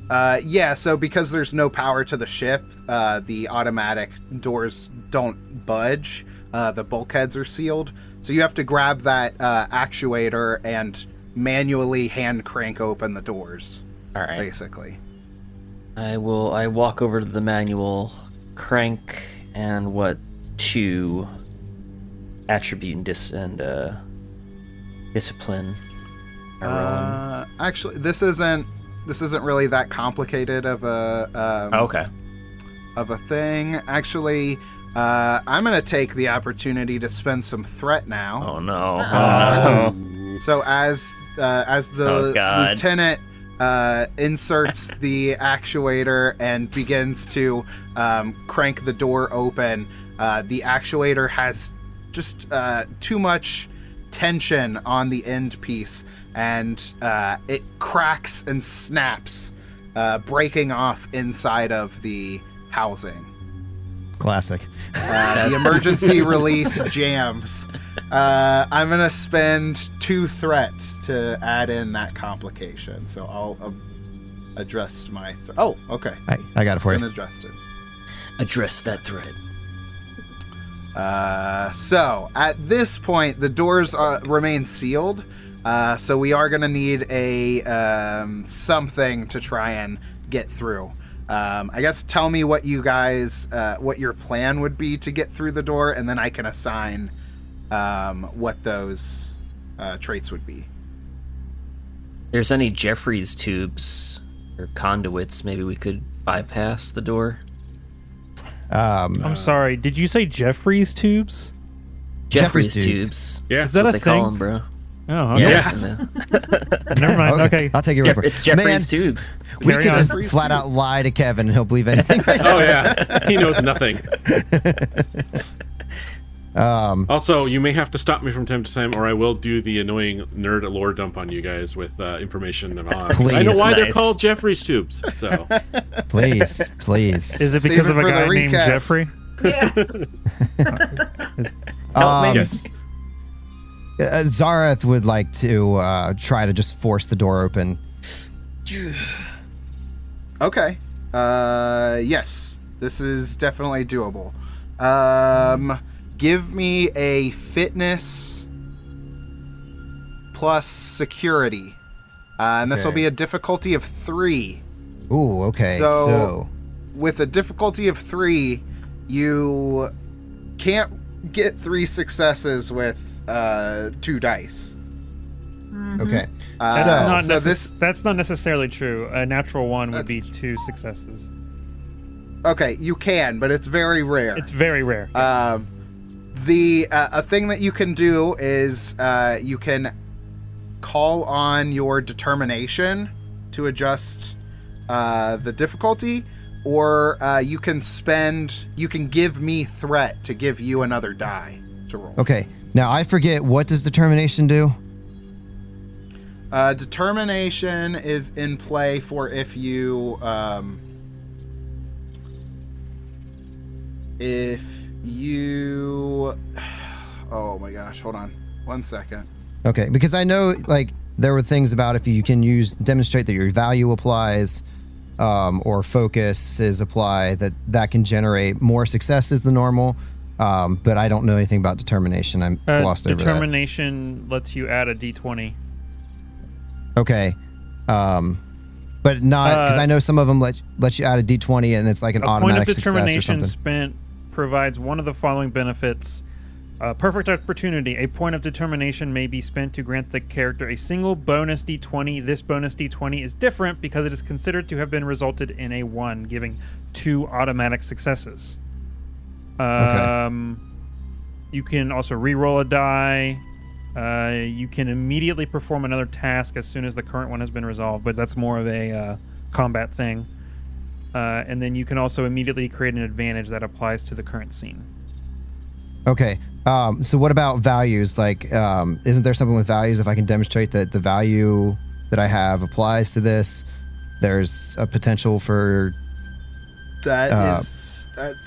Yeah, so because there's no power to the ship, the automatic doors don't budge. The bulkheads are sealed. So you have to grab that actuator and manually hand crank open the doors. All right. Basically. I walk over to the manual, crank, and two attribute and discipline. Actually, this isn't really that complicated of a okay. of a thing. Actually, I'm gonna take the opportunity to spend some threat now. Oh no! So as the lieutenant inserts the actuator and begins to crank the door open, the actuator has just too much tension on the end piece, and it cracks and snaps, breaking off inside of the housing. Classic. The emergency release jams. I'm going to spend 2 threats to add in that complication. So I'll address my... Oh, okay. I got it for I'm you. addressed it. Address that threat. So at this point, the doors remain sealed. So we are going to need a something to try and get through. I guess tell me what you guys, what your plan would be to get through the door, and then I can assign what those traits would be. There's any Jeffries tubes or conduits, maybe we could bypass the door. I'm sorry, did you say Jeffries tubes? Jeffries tubes. tubes. Yeah. Is that That's what a they call thing? them, bro. Oh, okay. Yes. Never mind. Okay. I'll take your word for it. It's Jeffries Man, tubes. we Carry could on. just flat out lie to Kevin and he'll believe anything right now. Oh yeah, he knows nothing. Also, you may have to stop me from time to time, or I will do the annoying nerd lore dump on you guys with information about. Please. I know why they're Nice. called Jeffries tubes. So Please. Is it Save because it of a for the guy named recap. Jeffrey? Yeah. yes, Zareth would like to try to just force the door open. Okay. Yes, this is definitely doable. Give me a fitness plus security. And this will Okay. be a difficulty of 3. Ooh, okay. So- With a difficulty of 3, you can't get 3 successes with 2 dice. okay. That's not necessarily true. A natural 1 would be That's- 2 successes. Okay, you can, but it's very rare. It's very rare. A thing that you can do is you can call on your determination to adjust the difficulty, or you can give me threat to give you another die to roll. Okay. Now I forget, what does determination do? Determination is in play for if you oh my gosh, hold on 1 second. Okay, because I know like there were things about if you can demonstrate that your value applies, or focuses apply, that can generate more successes than normal. But I don't know anything about determination. I'm lost over that. Determination lets you add a d20. Okay. But not because I know some of them let you add a d20 and it's like an automatic success or something. A point of determination spent provides one of the following benefits. Perfect opportunity. A point of determination may be spent to grant the character a single bonus d20. This bonus d20 is different because it is considered to have been resulted in a 1, giving 2 automatic successes. Okay. You can also re-roll a die. You can immediately perform another task as soon as the current one has been resolved, but that's more of a combat thing. And then you can also immediately create an advantage that applies to the current scene. Okay. So what about values? Like, isn't there something with values? If I can demonstrate that the value that I have applies to this, there's a potential for... That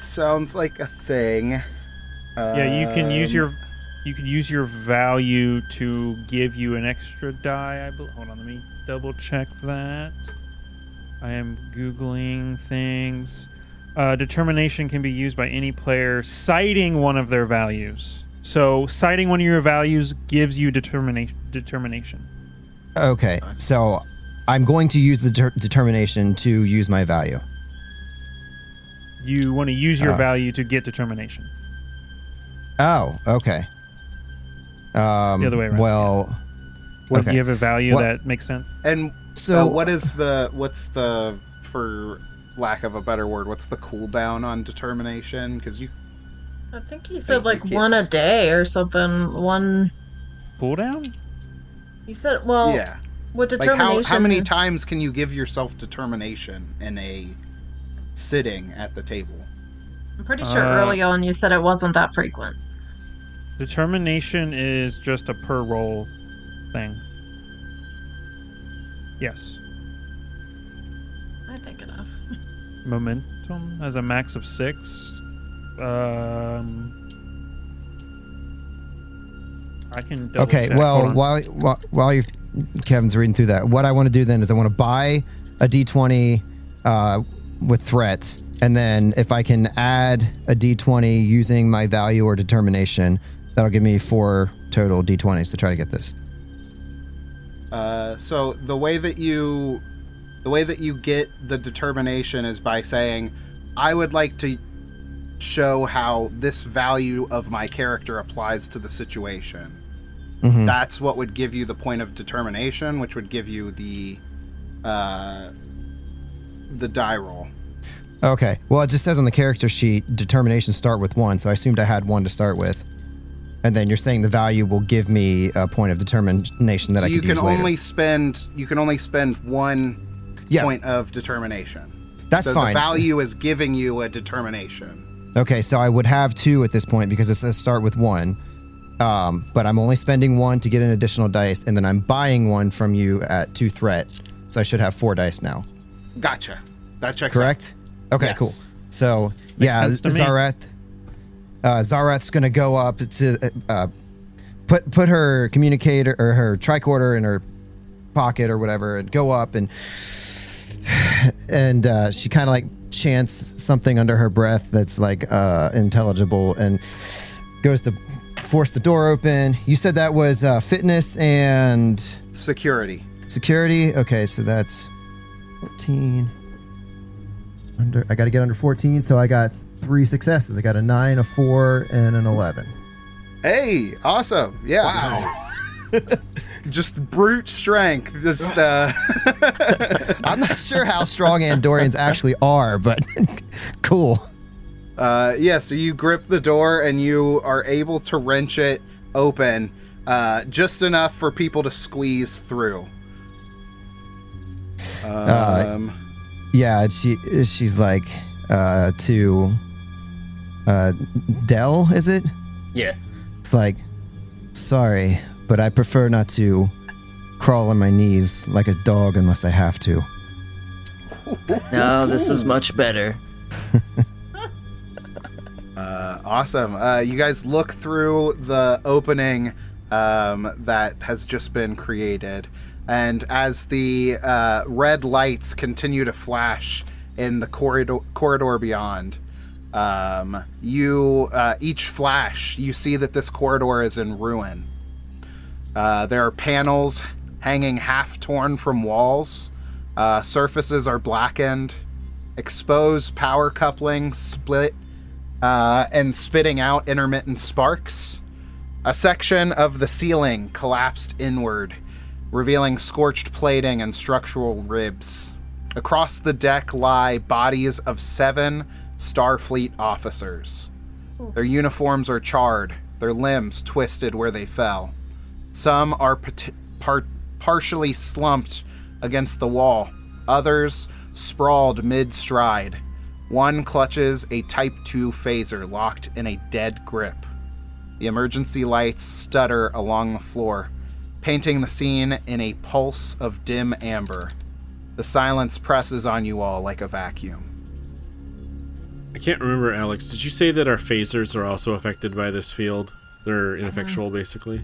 sounds like a thing. Yeah, you can use your value to give you an extra die. Hold on, let me double check that. I am Googling things. Determination can be used by any player citing one of their values. So citing one of your values gives you determination. Okay, so I'm going to use the determination to use my value. You want to use your value to get determination. Oh, okay. The other way around. Well, What okay. do you have a value that makes sense? And So what's the, for lack of a better word, what's the cooldown on determination? Because I think he said like can't one a just- day or something. One. Cooldown? He said, well, yeah. with Like determination. how many times can you give yourself determination in a sitting at the table? I'm pretty sure early on you said it wasn't that frequent. Determination is just a per roll thing. Yes. I think enough. Momentum has a max of 6. I can double okay. check. Hold Well, on. while Kevin's reading through that, what I want to do then is I want to buy a d20 with threats, and then if I can add a d20 using my value or determination, that'll give me 4 total d20s to try to get this. So the way that you get the determination is by saying, I would like to show how this value of my character applies to the situation. Mm-hmm. That's what would give you the point of determination, which would give you the die roll. Okay. Well, it just says on the character sheet, determination start with 1, so I assumed I had 1 to start with. And then you're saying the value will give me a point of determination that I can use later. You can only spend 1 point of determination. That's fine. The value is giving you a determination. Okay, so I would have 2 at this point because it says start with 1. But I'm only spending 1 to get an additional dice, and then I'm buying 1 from you at 2 threat. So I should have 4 dice now. Gotcha. That checks Correct? Okay, Yes. cool. So, yeah, sense to me. Zarath's going to go up to put her communicator or her tricorder in her pocket or whatever and go up and she kind of like chants something under her breath that's like intelligible and goes to force the door open. You said that was fitness and Security. Okay, so that's 14. I got to get under 14, so I got 3 successes. I got a 9, a 4, and an 11. Hey, awesome. Yeah. Wow. Just brute strength. Just, I'm not sure how strong Andorians actually are, but cool. yeah, so you grip the door and you are able to wrench it open just enough for people to squeeze through. Yeah, she's like to Dell, is it? Yeah. It's like, sorry, but I prefer not to crawl on my knees like a dog unless I have to. No, this is much better. Awesome. You guys look through the opening that has just been created, and as the red lights continue to flash in the corridor beyond, each flash, you see that this corridor is in ruin. There are panels hanging half torn from walls. Surfaces are blackened. Exposed power couplings split and spitting out intermittent sparks. A section of the ceiling collapsed inward, revealing scorched plating and structural ribs. Across the deck lie bodies of 7 Starfleet officers. Their uniforms are charred, their limbs twisted where they fell. Some are partially slumped against the wall, others sprawled mid-stride. One clutches a Type 2 phaser locked in a dead grip. The emergency lights stutter along the floor, painting the scene in a pulse of dim amber. The silence presses on you all like a vacuum. I can't remember, Alex. Did you say that our phasers are also affected by this field? They're ineffectual, basically?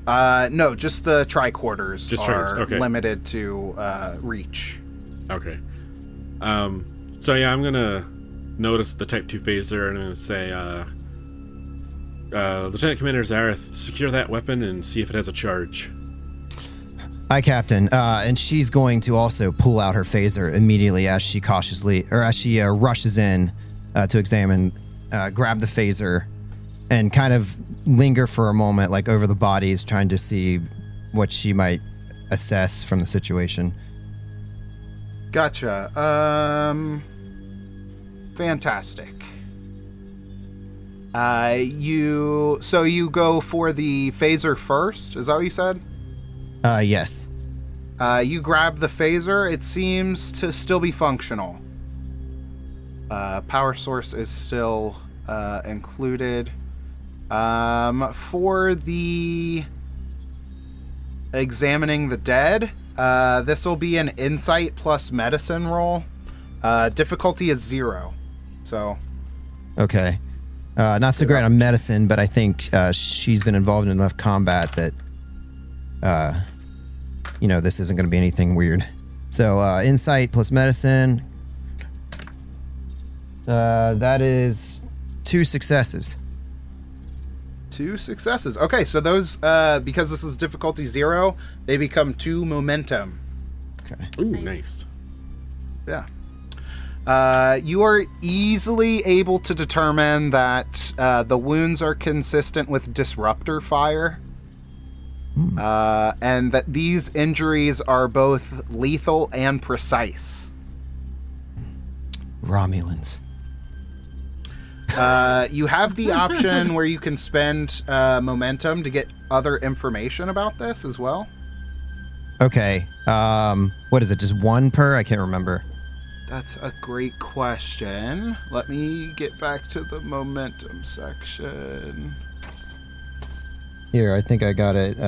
No, just the tricorders are okay. limited to reach. Okay. So yeah, I'm gonna notice the Type 2 phaser, and I'm gonna say, Lieutenant Commander Zareth, secure that weapon and see if it has a charge. Aye, Captain. And she's going to also pull out her phaser immediately as she rushes in to examine, grab the phaser, and kind of linger for a moment, like over the bodies, trying to see what she might assess from the situation. Gotcha. Fantastic. You go for the phaser first? Is that what you said? Yes. You grab the phaser. It seems to still be functional. Power source is still included. For the examining the dead, this will be an insight plus medicine roll. Difficulty is 0. So. Okay. Not so great on medicine, but I think she's been involved in enough combat that, this isn't going to be anything weird. So, insight plus medicine. That is 2 successes. 2 successes. Okay, so those, because this is difficulty 0, they become 2 momentum. Okay. Ooh, nice. Yeah. You are easily able to determine that the wounds are consistent with disruptor fire. And that these injuries are both lethal and precise. Romulans. You have the option where you can spend momentum to get other information about this as well. Okay. What is it? Just 1 per? I can't remember. That's a great question. Let me get back to the momentum section. Here, I think I got it.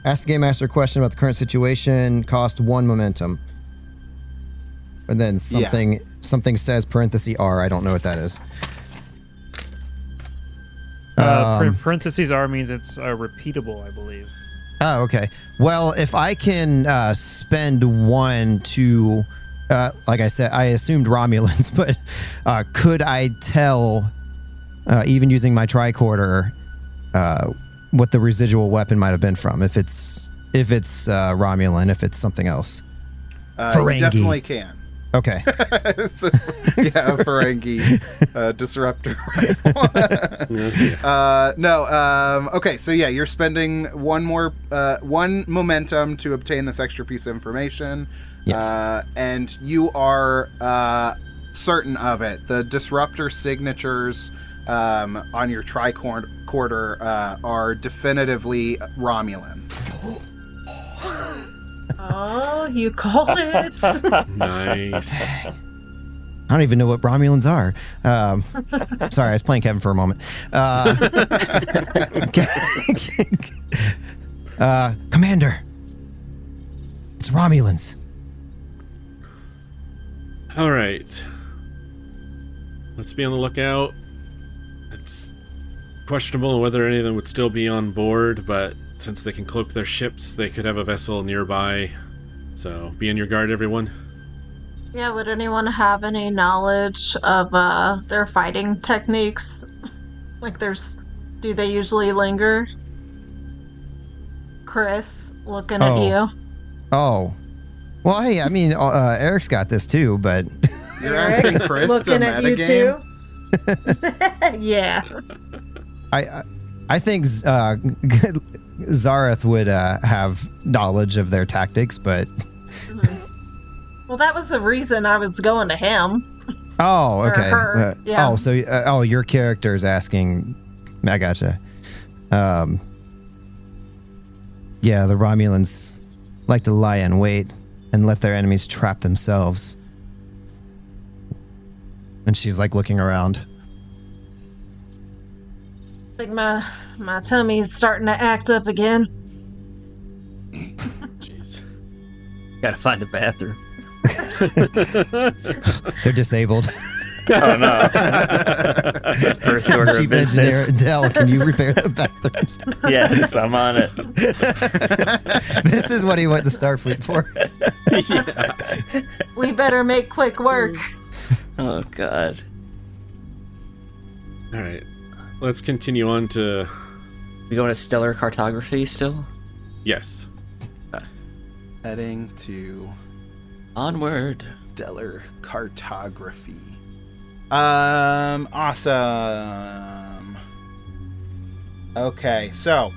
Ask the Game Master a question about the current situation. Cost 1 momentum. And then something says parenthesis R. I don't know what that is. Parentheses R means it's repeatable, I believe. Oh, okay. Well, if I can spend 1 to, like I said, I assumed Romulans, but could I tell, even using my tricorder, what the residual weapon might have been from? If it's Romulan, if it's something else. You definitely can. Okay. It's a Ferengi disruptor rifle. Okay, so yeah, you're spending 1 momentum to obtain this extra piece of information. Yes. And you are certain of it. The disruptor signatures on your tricorder are definitively Romulan. Oh, you called it. Nice. I don't even know what Romulans are. Sorry, I was playing Kevin for a moment. Commander, it's Romulans. All right. Let's be on the lookout. It's questionable whether any of them would still be on board, but since they can cloak their ships, they could have a vessel nearby. So be on your guard, everyone. Yeah, would anyone have any knowledge of their fighting techniques? Like do they usually linger? Chris, looking at you. Oh. Well, hey, I mean, Eric's got this too, but... You're asking Chris to looking at you metagame? too? Yeah. I think Zareth would have knowledge of their tactics, but... Well, that was the reason I was going to him. Oh, Or okay. her, yeah. Oh, so your character's asking. I gotcha. Yeah, the Romulans like to lie in wait and let their enemies trap themselves. And she's like looking around. I think my tummy's starting to act up again. Jeez. Gotta find a bathroom. They're disabled. Oh no. First order of Chief engineer business. Adele, can you repair the bathrooms? Yes, I'm on it. This is what he went to Starfleet for. Yeah. We better make quick work. Oh god. All right. Let's continue on to... We going to stellar cartography still? Yes. Heading to Onward. stellar cartography. Awesome. Okay, so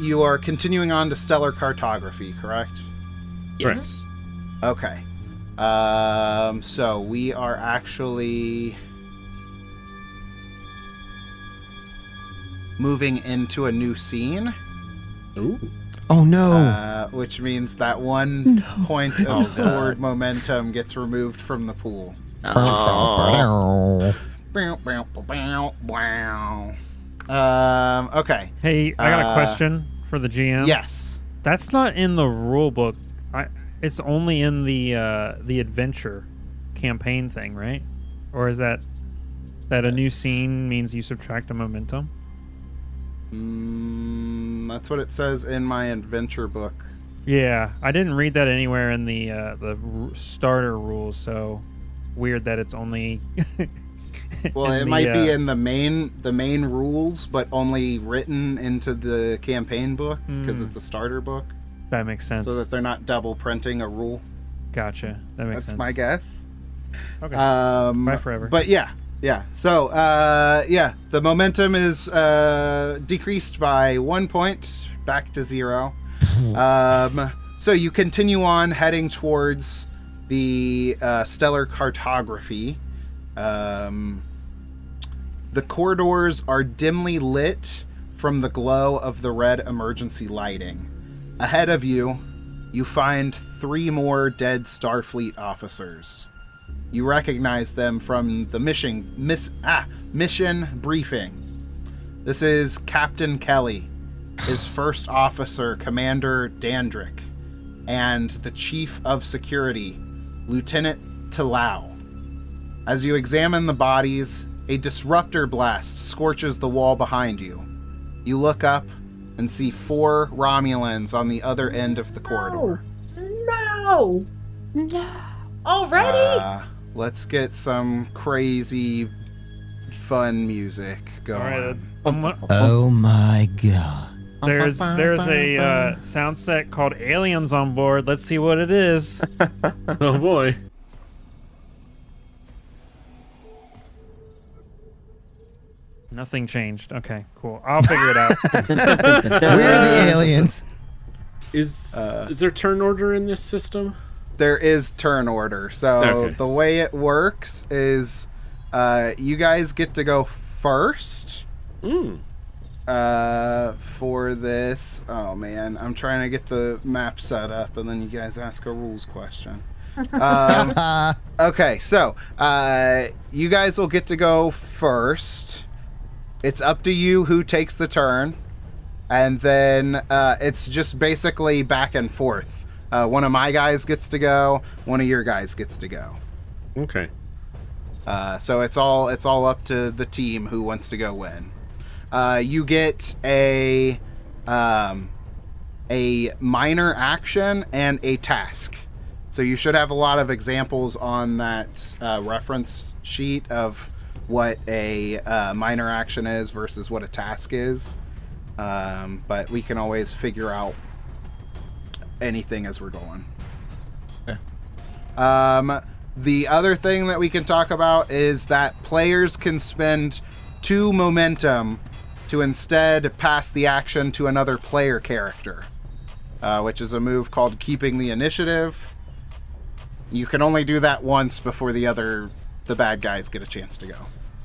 you are continuing on to stellar cartography, correct? Yes. Okay. So we are actually moving into a new scene. Ooh. Oh no. Which means that one point of stored momentum gets removed from the pool. Oh. Okay. Hey, I got a question for the GM. Yes. That's not in the rule book. It's only in the adventure campaign thing, right? Or is that a new scene means you subtract a momentum? That's what it says in my adventure book. Yeah, I didn't read that anywhere in the starter rules, so weird that it's only. Well, it might be in the main rules, but only written into the campaign book because it's a starter book, That makes sense. so that they're not double printing a rule. Gotcha. That makes That's sense. my guess. Okay. Bye forever. But yeah. So, the momentum is decreased by 1 point, back to 0. So you continue on heading towards the stellar cartography. The corridors are dimly lit from the glow of the red emergency lighting. Ahead of you, you find 3 more dead Starfleet officers. You recognize them from the mission briefing. This is Captain Kelly, his first officer, Commander Dandrick, and the Chief of Security, Lieutenant Talau. As you examine the bodies, a disruptor blast scorches the wall behind you. You look up and see 4 Romulans on the other end of the corridor. No! Already? Let's get some crazy, fun music going. All right. Oh my god. There's a sound set called Aliens on board. Let's see what it is. Oh boy. Nothing changed. Okay, cool. I'll figure it out. Where are the aliens? Is there turn order in this system? There is turn order. So Okay. the way it works is you guys get to go first for this. Oh man, I'm trying to get the map set up and then you guys ask a rules question. Okay, so you guys will get to go first. It's up to you who takes the turn. and then it's just basically back and forth. One of my guys gets to go, one of your guys gets to go. Okay. So it's all up to the team who wants to go win. You get a minor action and a task. So you should have a lot of examples on that reference sheet of what a minor action is versus what a task is. But we can always figure out anything as we're going. Okay. The other thing that we can talk about is that players can spend 2 momentum to instead pass the action to another player character, which is a move called Keeping the Initiative. You can only do that once before the bad guys get a chance to go.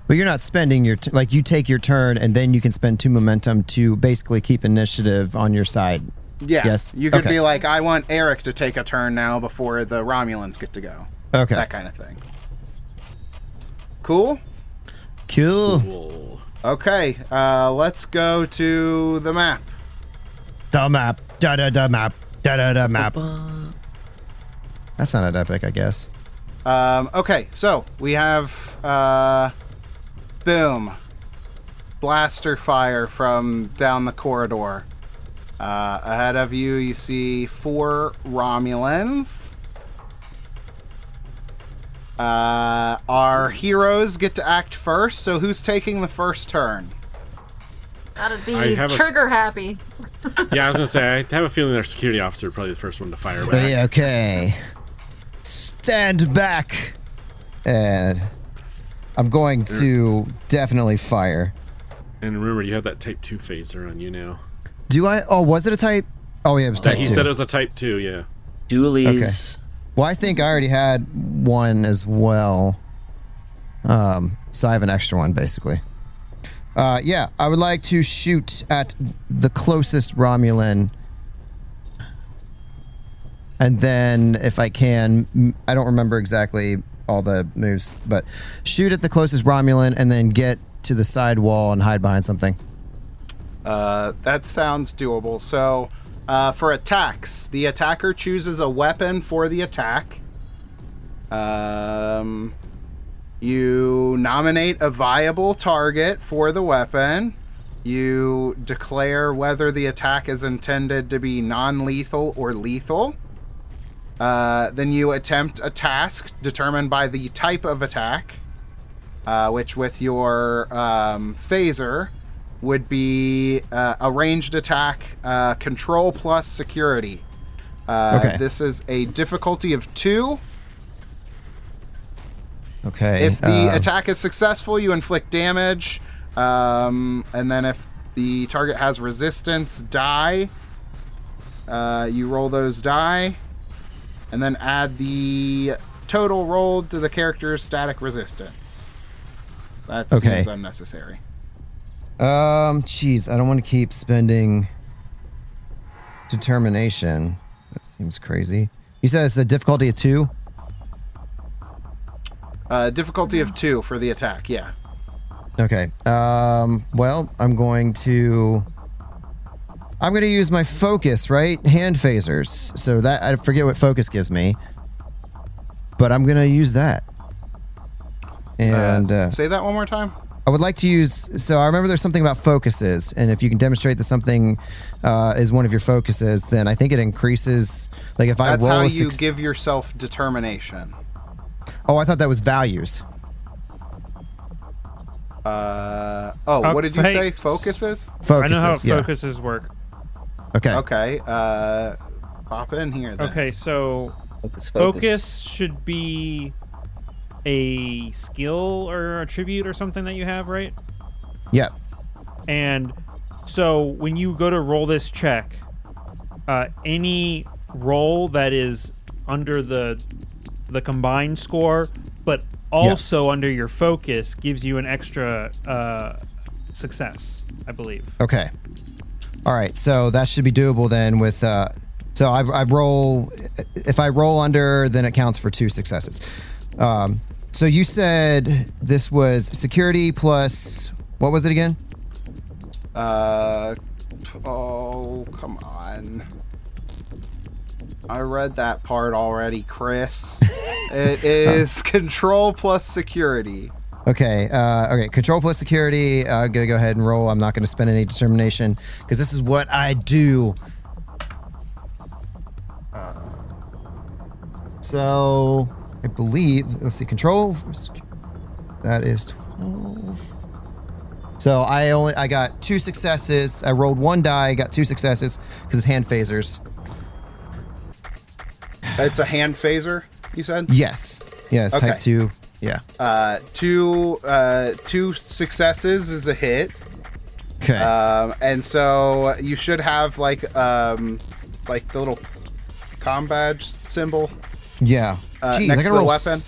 But you're not spending your like you take your turn and then you can spend 2 momentum to basically keep initiative on your side. Yeah. Yes. You could Okay. be like, I want Eric to take a turn now before the Romulans get to go. Okay. That kind of thing. Cool? Cool. Cool. Okay, let's go to the map. The map. Da map. Da map. That sounded epic, I guess. Okay, so we have boom, blaster fire from down the corridor. Ahead of you, you see 4 Romulans. Our heroes get to act first, so who's taking the first turn? That'd I be have a- trigger happy. Yeah, I was gonna say I have a feeling their security officer probably the first one to fire back. Yeah, okay. Stand back. And I'm going to definitely fire. And remember, you have that Type 2 phaser on you now. Do I? Oh, was it a type? Oh, yeah, it was type He 2. said it was a Type 2. Yeah. Dualies. Well, I think I already had one as well. So I have an extra one, basically. Yeah, I would like to shoot at the closest Romulan. And then, if I can, I don't remember exactly all the moves, but shoot at the closest Romulan and then get to the side wall and hide behind something. That sounds doable. So, for attacks, the attacker chooses a weapon for the attack. You nominate a viable target for the weapon. You declare whether the attack is intended to be non-lethal or lethal. Then you attempt a task determined by the type of attack, which with your phaser would be a ranged attack, control plus security. Okay. This is a difficulty of 2. Okay. If the attack is successful, you inflict damage. And then if the target has resistance die, you roll those die. And then add the total rolled to the character's static resistance. That Okay. seems unnecessary. Jeez, I don't want to keep spending determination. That seems crazy. You said it's a difficulty of 2? Difficulty of 2 for the attack, yeah. Okay. Well, I'm going to use my focus, right? Hand phasers. So that, I forget what focus gives me, but I'm going to use that. And say that one more time. I would like to use, so I remember there's something about focuses, and if you can demonstrate that something is one of your focuses, then I think it increases, like if That's I roll how a you give yourself determination. Oh, I thought that was values. What did you Hey, say? Focuses? Focuses, I know how yeah. focuses work. Okay. Okay. Pop in here then. Okay, so Focus. focus should be a skill or attribute or something that you have, right? Yeah. And so when you go to roll this check, any roll that is under the combined score, but also under your focus, gives you an extra success, I believe. Okay. All right. So that should be doable then with, so I roll, if I roll under, then it counts for 2 successes. So you said this was security plus, what was it again? Oh, come on. I read that part already, Chris. It is control plus security. Okay, okay. Control plus security. I'm gonna go ahead and roll. I'm not gonna spend any determination because this is what I do. So I believe. Let's see. Control. That is 12. So I got 2 successes. I rolled 1 die, got 2 successes because it's hand phasers. It's a hand phaser, you said? Yes. Yes. Okay. Type 2. Yeah. 2 successes is a hit. Okay. And so you should have like the little comm badge symbol. Yeah. Jeez, next to the weapon.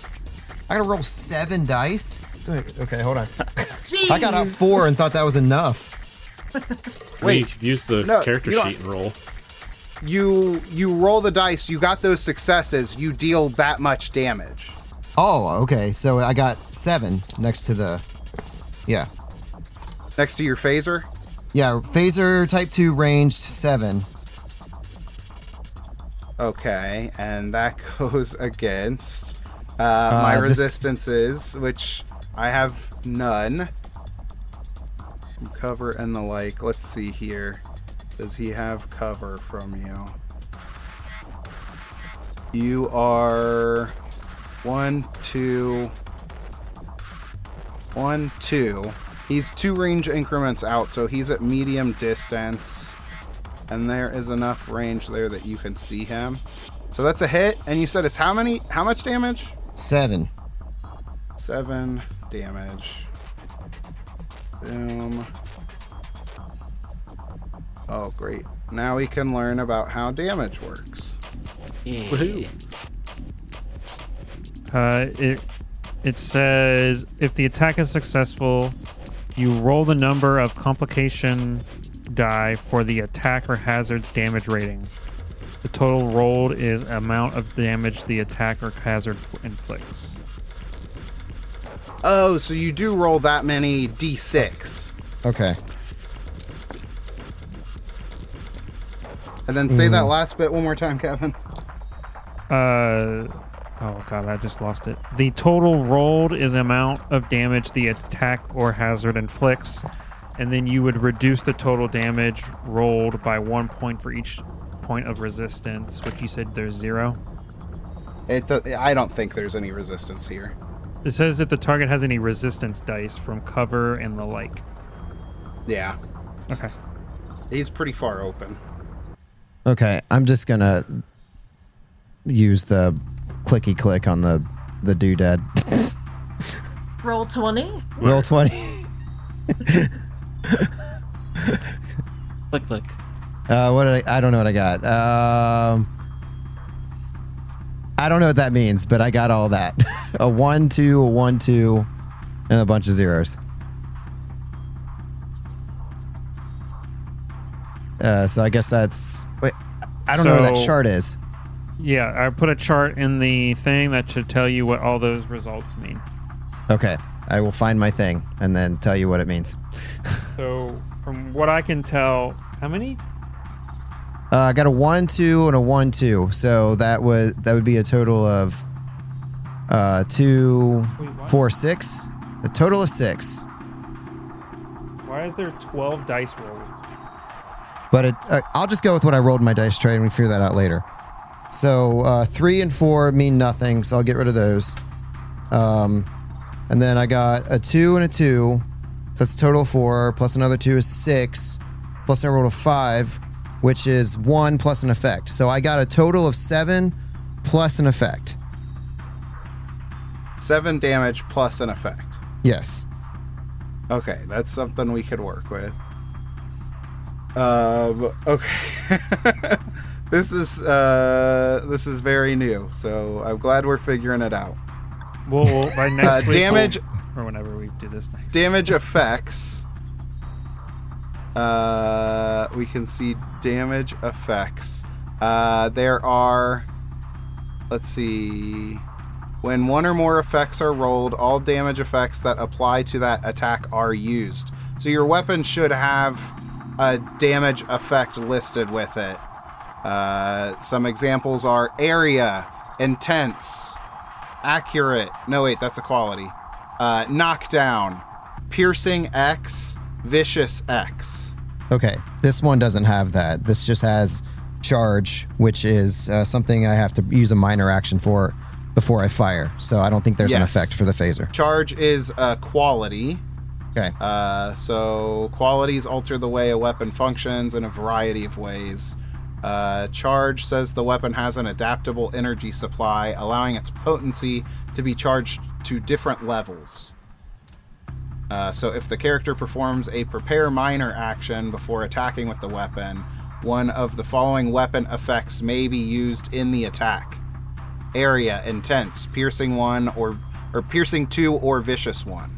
I gotta roll 7 dice. Okay, hold on. Jeez. I got out 4 and thought that was enough. Wait, you could use the character you don't- sheet and roll. You roll the dice, you got those successes, you deal that much damage. Oh, okay. So I got 7 next to the. Yeah. Next to your phaser? Yeah. Phaser type 2 ranged 7. Okay, and that goes against my resistances, which I have none. Cover and the like. Let's see here. Does he have cover from you? You are 1, 2. 1, 2. He's 2 range increments out, so he's at medium distance. And there is enough range there that you can see him. So that's a hit. And you said it's how much damage? 7. 7 damage. Boom. Oh, great. Now we can learn about how damage works. Woohoo. It says if the attack is successful, you roll the number of complication die for the attack or hazard's damage rating. The total rolled is amount of damage the attack or hazard inflicts. Oh, so you do roll that many d6. Okay. And then say that last bit one more time, Kevin. Oh god, I just lost it. The total rolled is amount of damage the attack or hazard inflicts, and then you would reduce the total damage rolled by 1 point for each point of resistance, which you said there's 0. I don't think there's any resistance here. It says if the target has any resistance dice from cover and the like. Yeah. Okay. He's pretty far open. Okay. I'm just gonna use the clicky click on the doodad. Roll 20. Roll 20. Click, click. What did I don't know what I got. I don't know what that means, but I got all that. A 1, 2, a 1, 2, and a bunch of zeros. So I guess that's. Wait, I don't know what that So- chart is. Yeah, I put a chart in the thing that should tell you what all those results mean. Okay, I will find my thing and then tell you what it means. So, from what I can tell, how many? I got a 1, 2, and a 1, 2. So that would be a total of 2, Wait, what? 4, 6. A total of 6. Why is there 12 dice rolled? But I'll just go with what I rolled in my dice tray and we figure that out later. So 3 and 4 mean nothing, so I'll get rid of those. And then I got a 2 and a 2. So that's a total of 4, plus another 2 is 6. Plus I rolled a 5, which is 1 plus an effect. So I got a total of 7 plus an effect. 7 damage plus an effect. Yes. Okay, that's something we could work with. Okay. This is very new, so I'm glad we're figuring it out. We'll by next week, damage or whenever we do this next. damage effects. We can see damage effects. There are, let's see, when one or more effects are rolled, all damage effects that apply to that attack are used. So your weapon should have a damage effect listed with it. Some examples are area, intense, accurate. No, wait, that's a quality. Knockdown, piercing X, vicious X. Okay, this one doesn't have that. This just has charge, which is something I have to use a minor action for before I fire. So I don't think there's an effect for the phaser. Charge is a quality. Okay. So qualities alter the way a weapon functions in a variety of ways. Charge says the weapon has an adaptable energy supply, allowing its potency to be charged to different levels. So if the character performs a prepare minor action before attacking with the weapon, one of the following weapon effects may be used in the attack. Area, intense, piercing 1 or piercing 2 or vicious 1.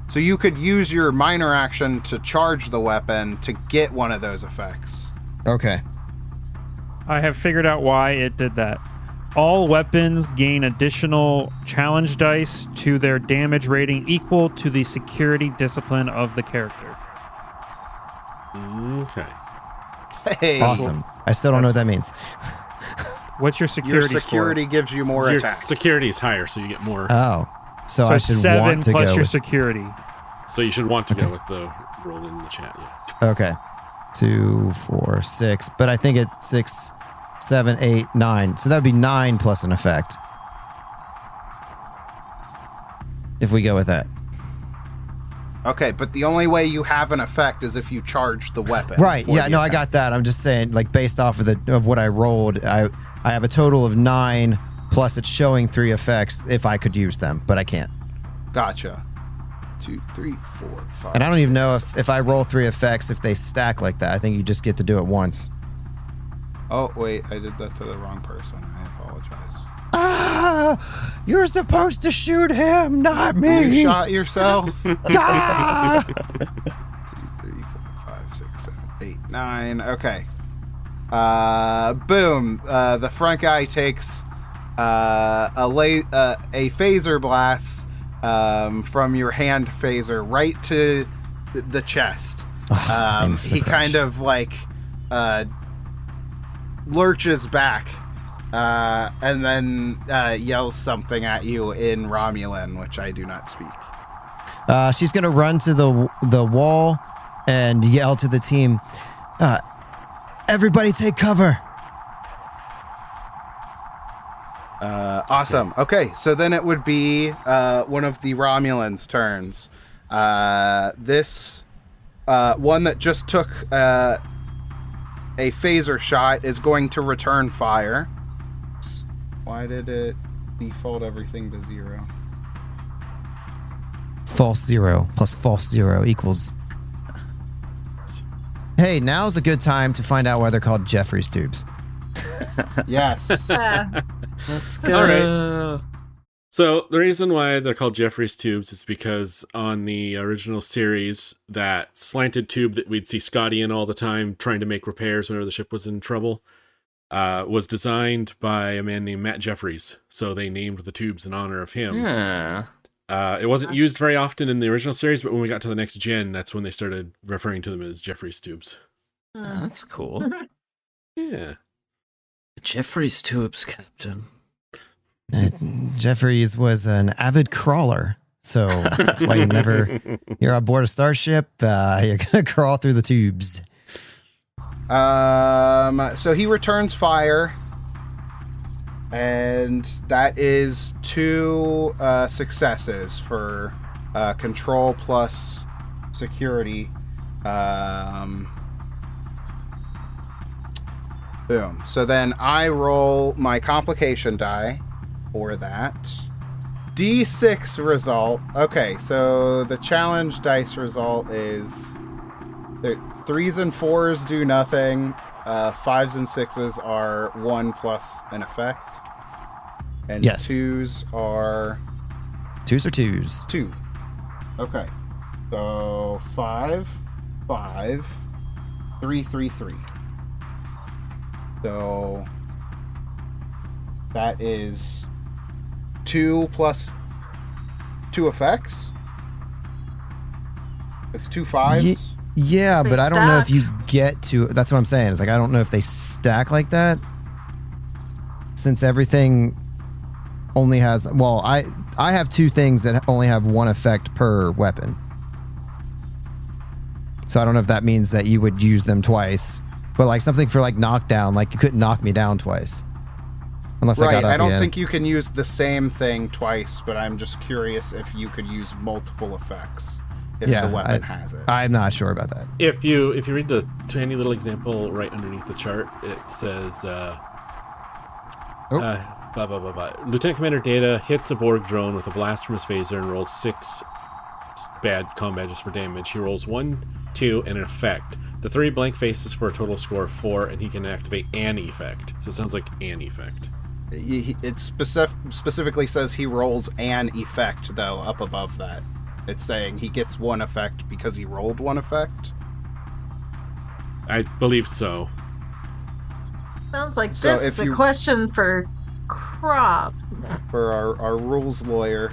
So you could use your minor action to charge the weapon to get one of those effects. Okay. I have figured out why it did that. All weapons gain additional challenge dice to their damage rating equal to the security discipline of the character. Okay. Hey. Awesome. I still don't know what that means. What's your security Your security score? gives you more Your attack. security is higher, so you get more. Oh. So So I it's should 7 want to plus go your with... security. So you should want to go with the roll in the chat. Yeah. Okay. 2, 4, 6. But I think it's 6, 7, 8, 9. So that would be 9 plus an effect. If we go with that. Okay, but the only way you have an effect is if you charge the weapon. Right. for Yeah, the no, I attack. got that. I'm just saying, like, based off of what I rolled, I have a total of 9, plus it's showing 3 effects if I could use them, but I can't. Gotcha. 2, 3, 4, 5. And I don't even know if I roll 3 effects, if they stack like that. I think you just get to do it once. Oh, wait, I did that to the wrong person. I apologize. Ah! You're supposed to shoot him, not me! You shot yourself. 2, 3, 4, Ah! 5, 6, 7, 8, 9. Okay. Boom. The front guy takes a phaser blast from your hand phaser right to the chest. He kind of like lurches back and then yells something at you in Romulan, which I do not speak. She's gonna run to the wall and yell to the team, everybody take cover. Awesome. Okay, so then it would be one of the Romulans' turns. This one that just took a phaser shot is going to return fire. Why did it default everything to 0? False 0 plus false 0 equals... Hey, now's a good time to find out why they're called Jeffrey's tubes. Yes. Let's go. All right. So the reason why they're called Jeffrey's tubes is because on the original series, that slanted tube that we'd see Scotty in all the time trying to make repairs whenever the ship was in trouble was designed by a man named Matt Jeffries. So they named the tubes in honor of him. Yeah. It wasn't used very often in the original series, but when we got to the next gen, that's when they started referring to them as Jeffrey's tubes. Oh, that's cool. Yeah. Jeffrey's tubes, Captain. Jeffries was an avid crawler, so that's why you're on board a starship, you're gonna crawl through the tubes. So he returns fire, and that is 2 successes for control plus security. Boom. So then I roll my complication die for that. D6 result. Okay, so the challenge dice result is... 3s and 4s do nothing. 5s and 6s are 1 plus an effect. And Yes. 2s are... 2s or 2s? 2. Okay. So 5, 5, 3, 3, 3. So that is 2 plus 2 effects. It's 2 5s. Yeah, They but I don't know if stack. you get to. That's what I'm saying. It's like I don't know if they stack like that. Since everything only has. Well, I have 2 things that only have 1 effect per weapon. So I don't know if that means that you would use them twice. But like something for like knockdown, like you couldn't knock me down twice. Unless I Right, got up I don't again. think you can use the same thing twice, but I'm just curious if you could use multiple effects if Yeah, the weapon has it. I'm not sure about that. If you read the tiny little example right underneath the chart, it says blah, blah, blah, blah. Lieutenant Commander Data hits a Borg drone with a blast from his phaser and rolls 6 bad comm badges for damage. He rolls 1, 2, and an effect. The 3 blank faces for a total score of 4, and he can activate an effect. So it sounds like an effect. It specifically says he rolls an effect, though, up above that. It's saying he gets 1 effect because he rolled 1 effect. I believe so. Sounds like So this if is a you- question for Crop. For our rules lawyer.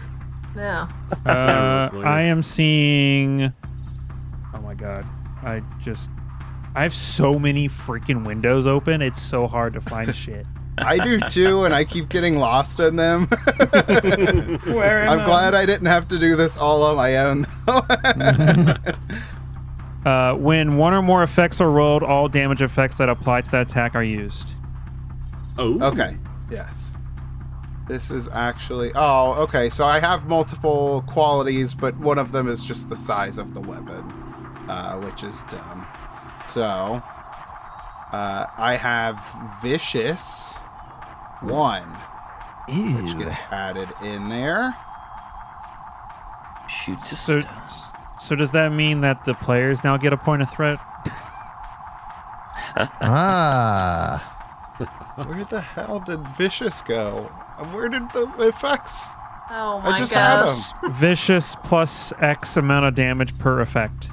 Yeah. I am seeing. Oh my god! I have so many freaking windows open. It's so hard to find shit. I do too, and I keep getting lost in them. Where am I'm glad I didn't have to do this all on my own. When 1 or more effects are rolled, all damage effects that apply to that attack are used. Oh. Okay. Yes. This is actually... Oh, okay. So I have multiple qualities, but one of them is just the size of the weapon, which is dumb. So, I have Vicious 1, which gets added in there. Shoot to So, stars. so does that mean that the players now get a point of threat? Ah. Where the hell did Vicious go? And where did the effects? Oh my I just gosh. had them. Vicious plus X amount of damage per effect.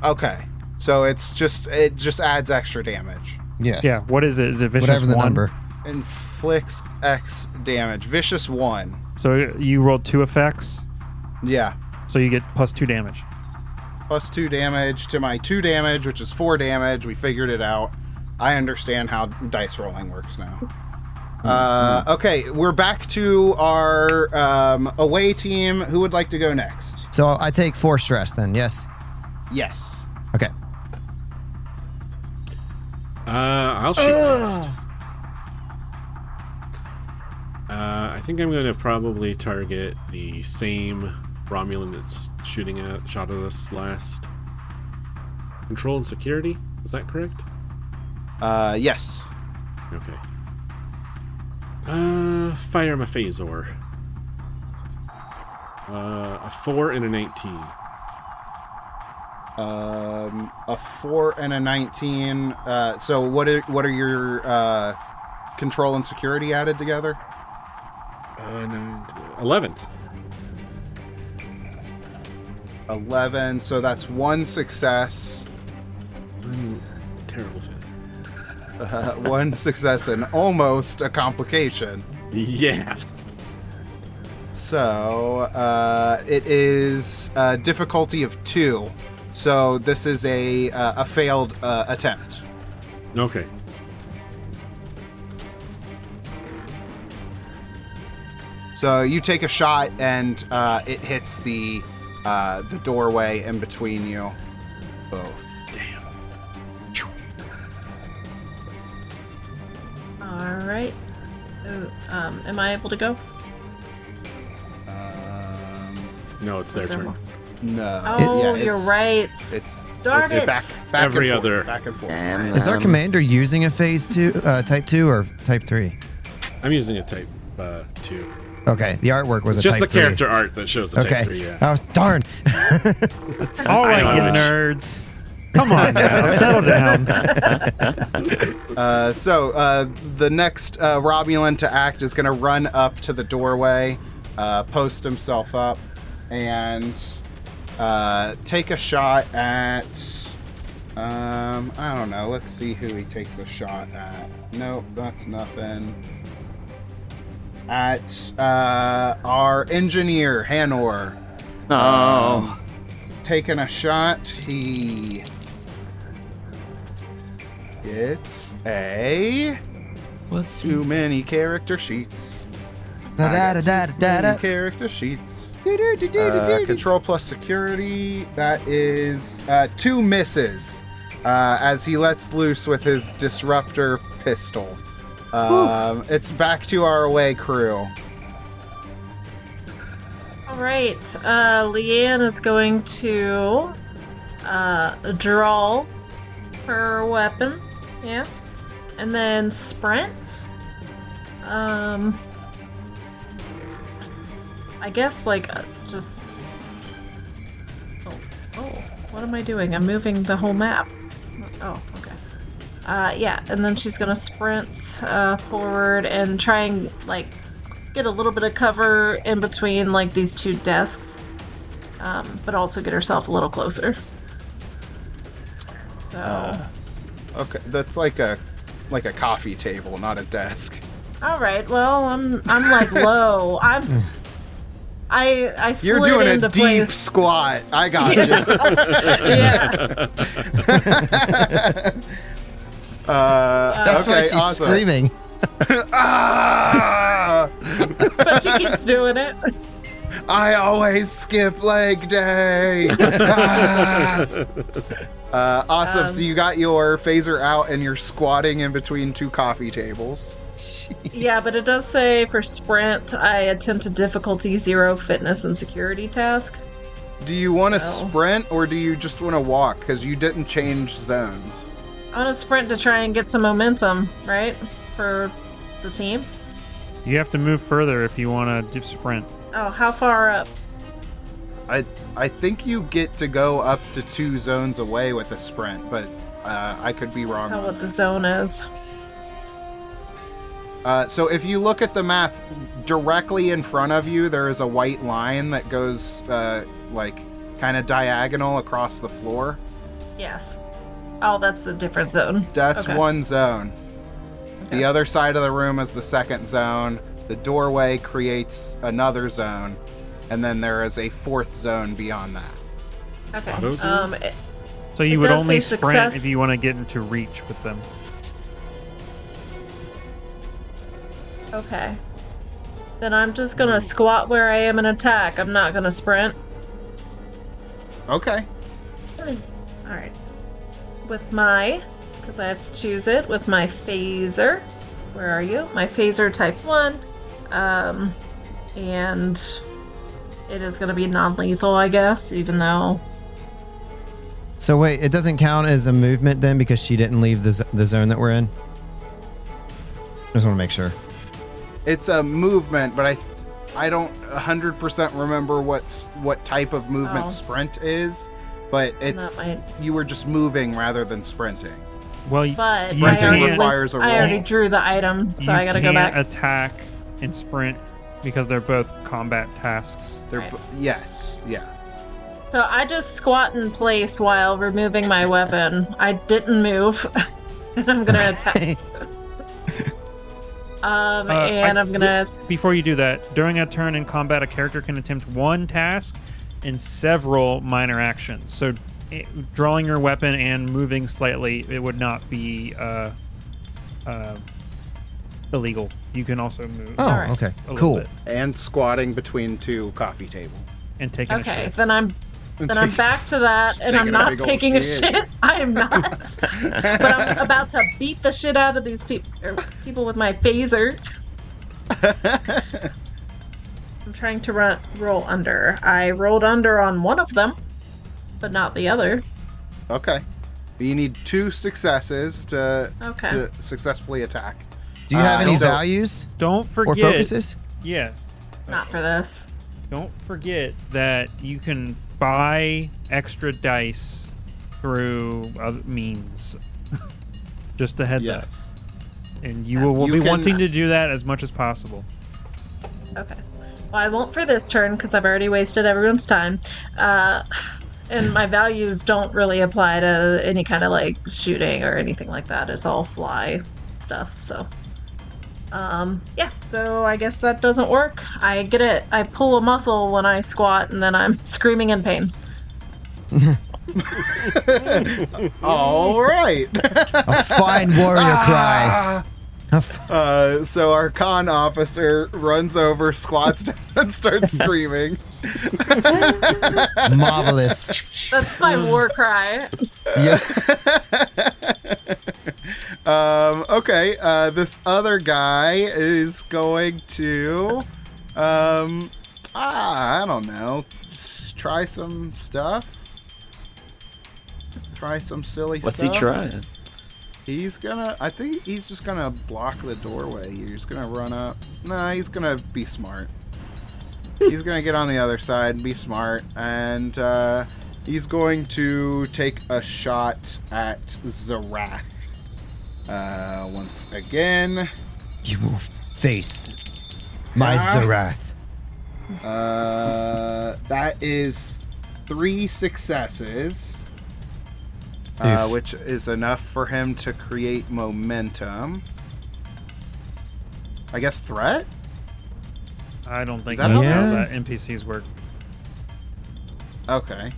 Okay. So it just adds extra damage. Yes. Yeah, what is it? Is it Vicious Whatever the 1? number. Inflicts X damage. Vicious 1. So you rolled 2 effects, Yeah. so you get plus 2 damage. Plus 2 damage to my 2 damage, which is 4 damage. We figured it out. I understand how dice rolling works now. Okay, we're back to our away team. Who would like to go next? So I take 4 stress then, yes? Yes. Okay. I'll shoot first. I think I'm going to probably target the same Romulan that's shot at us last. Control and security? Is that correct? Yes. Okay. Fire my phasor. A 4 and a 19. A 4 and a 19. So what are your control and security added together? 11. 11. So that's 1 success. Terrible failure. 1 success and almost a complication. Yeah. So it is difficulty of 2. So this is a failed attempt. Okay. So you take a shot and it hits the doorway in between you both. All right. Am I able to go? No, it's their Is there turn. more? No. Oh, you're right. It's Darn it. back Every and forth, other- back and forth. Damn. Is our commander using a phase 2, type 2 or type 3? I'm using a type 2. Okay, the artwork was It's a just type the 3. character art that shows the Okay. type 3, yeah. I was darn. All right, know, you I wish. nerds. Come on now, settle down. So the next Romulan to act is going to run up to the doorway, post himself up, and take a shot at... I don't know. Let's see who he takes a shot at. Nope, that's nothing. At our engineer, Hanor. Oh. Taking a shot, he gets a Let's too many character sheets. Da da da da da da. Character sheets. Control plus security. That is 2 misses as he lets loose with his disruptor pistol. It's back to our away crew. All right. Leanne is going to draw her weapon. Yeah. And then sprint. I guess, like, just... Oh, what am I doing? I'm moving the whole map. Oh, okay. Yeah, and then she's gonna sprint forward and try and, like, get a little bit of cover in between, like, these 2 desks. But also get herself a little closer. So... Okay, that's like a coffee table, not a desk. All right. Well, I'm like low. I slid You're doing a into deep place. squat. I got you. Yeah. That's why okay, she's awesome. screaming. Ah! But she keeps doing it. I always skip leg day. Ah! Awesome. So you got your phaser out and you're squatting in between 2 coffee tables. Yeah, but it does say for sprint, I attempt a difficulty 0 fitness and security task. Do you want to No. sprint or do you just want to walk? Because you didn't change zones. I want to sprint to try and get some momentum, right? For the team. You have to move further if you want to sprint. Oh, how far up? I think you get to go up to 2 zones away with a sprint, but I could be wrong. Tell on what the that. zone is. So if you look at the map, directly in front of you, there is a white line that goes like kind of diagonal across the floor. Yes. Oh, that's a different zone. That's Okay. one zone. Okay. The other side of the room is the second zone. The doorway creates another zone, and then there is a 4th zone beyond that. Okay. Auto zone? So you It would does only say sprint success. if you want to get into reach with them. Okay. Then I'm just gonna squat where I am and attack. I'm not gonna sprint. Okay. Alright. With my... because I have to choose it. With my phaser. Where are you? My phaser type 1. And... it is gonna be non-lethal, I guess, even though... So wait, it doesn't count as a movement then because she didn't leave the zone that we're in? Just want to make sure. It's a movement, but I don't 100% remember what type of movement Oh. sprint is, but it's might- you were just moving rather than sprinting. Well, But you I Sprinting already, can't, requires a I roll. already drew the item, so you I gotta go can't back. attack and sprint because they're both combat tasks. They're Right. yes, yeah. So I just squat in place while removing my weapon. I didn't move. And I'm gonna attack. And I'm gonna... Before you do that, during a turn in combat, a character can attempt 1 task and several minor actions. So, drawing your weapon and moving slightly, it would not be illegal. You can also move. Oh, Alright. okay. a little Cool. bit And squatting between 2 coffee tables. and taking a Okay, shit. then I'm back to that, and I'm taking a not big old taking a shit. shit. I am not. But I'm about to beat the shit out of these people with my phaser. I'm trying to roll under. I rolled under on one of them, but not the other. Okay. You need 2 successes to Okay. successfully attack. Do you have any so- values Don't or forget. focuses? Yes. Not for this. Don't forget that you can buy extra dice through other means. Just a heads up. And you will You be can- wanting to do that as much as possible. Okay. Well, I won't for this turn because I've already wasted everyone's time. And my values don't really apply to any kind of like shooting or anything like that. It's all fly stuff. So, Yeah, so I guess that doesn't work. I get it. I pull a muscle when I squat, and then I'm screaming in pain. All right. A fine warrior cry. So our con officer runs over, squats down, and starts screaming. Marvelous. That's my war cry. Yes. Okay. This other guy is going to, I don't know, just try some stuff. Try some silly What's stuff. he trying? I think he's just gonna block the doorway. He's gonna run up. No, he's gonna be smart. He's gonna get on the other side and be smart, and he's going to take a shot at Zarath. Once again. You will face my Zarath. That is 3 successes. Which is enough for him to create momentum. I guess threat? I don't think that that's how how that that NPCs work. Okay.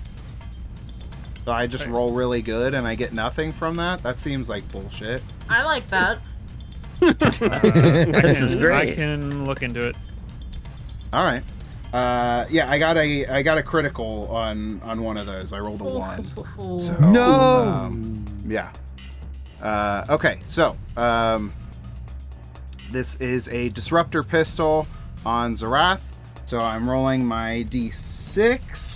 So I just roll really good and I get nothing from that? That seems like bullshit. I like that. This is great. I can look into it. Alright. Yeah, I got a critical on one of those. I rolled a 1. So, No! Yeah. Okay, so this is a disruptor pistol on Zarath. So I'm rolling my d6.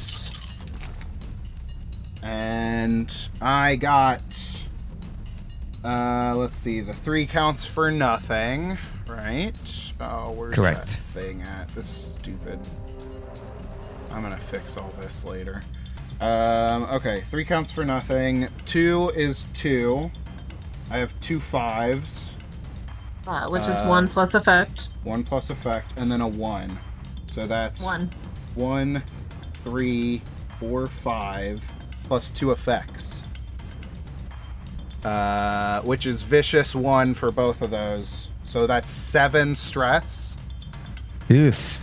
And I got let's see, the 3 counts for nothing, right? Oh, where's Correct. that thing at? This is stupid. I'm gonna fix all this later. Okay, 3 counts for nothing. 2 is 2. I have 2 5s. Which is 1 plus effect. 1 plus effect, and then a 1. So that's 1, 3, 4, 5, plus 2 effects. Which is vicious 1 for both of those. So that's 7 stress. Oof.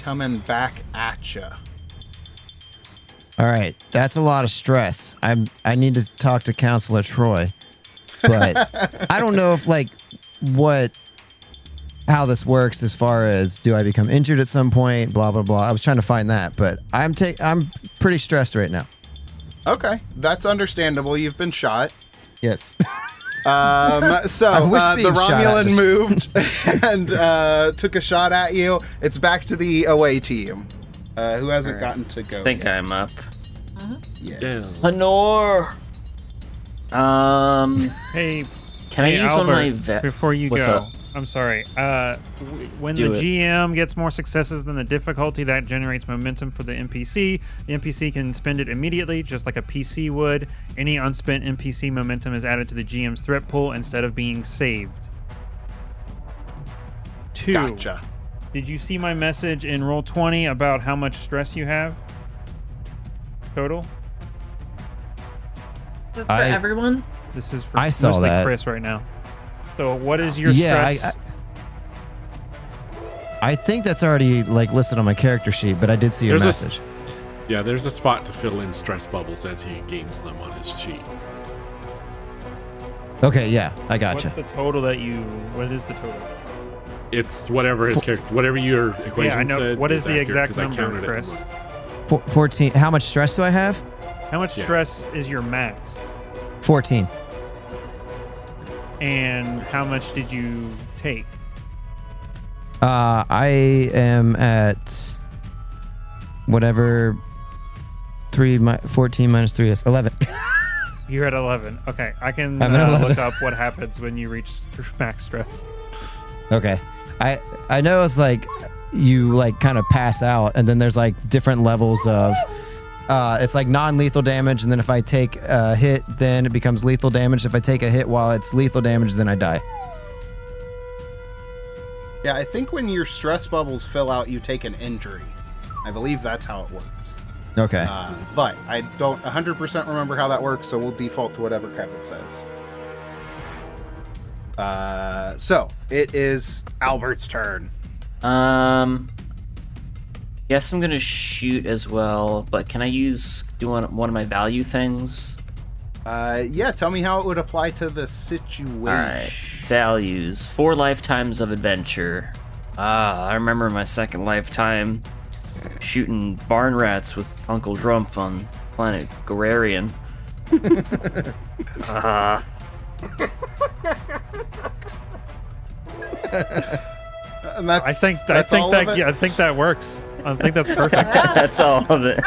Coming back at ya. All right, that's a lot of stress. I need to talk to Counselor Troy, but I don't know if how this works as far as do I become injured at some point? Blah blah blah. I was trying to find that, but I'm pretty stressed right now. Okay, that's understandable. You've been shot. Yes. So I wish the being shot at Romulan just- moved and took a shot at you. It's back to the away team, who hasn't gotten to go. I think yet. I'm up. Yes. Lenore. Hey, Can I hey, use Albert, one of my vet? before you What's go? up? I'm sorry. When Do the it. GM gets more successes than the difficulty, that generates momentum for the NPC. The NPC can spend it immediately, just like a PC would. Any unspent NPC momentum is added to the GM's threat pool instead of being saved. 2. Gotcha. Did you see my message in Roll20 about how much stress you have? Total? That's for everyone. This is for I saw mostly that. Chris right now. So what is your Yeah, stress? I think that's already listed on my character sheet, but I did see your There's message. Yeah, there's a spot to fill in stress bubbles as he gains them on his sheet. Okay, yeah, I gotcha. What's the total that you... What is the total? It's whatever his character, whatever your equation Yeah, I know. said. What is the accurate, exact 'cause I number, counted it. Chris? 14. How much stress do I have? How much Yeah. stress is your max? 14. And how much did you take? I am at whatever 14 minus 3 is 11. You're at 11. Okay, I can I'm at 11. look up what happens when you reach max stress. Okay. I know it's you kind of pass out, and then there's different levels of it's non-lethal damage, and then if I take a hit, then it becomes lethal damage. If I take a hit while it's lethal damage, then I die. Yeah, I think when your stress bubbles fill out, you take an injury. I believe that's how it works. Okay. But I don't 100% remember how that works, so we'll default to whatever Kevin says. So it is Albert's turn. Guess I'm gonna shoot as well, but can I use one of my value things? Yeah, tell me how it would apply to the situation. Alright. Values. 4 lifetimes of adventure. I remember my second lifetime shooting barn rats with Uncle Drumpf on planet Gorarian. And that's, I think all of it? I think that works. I think that's perfect. That's all of it.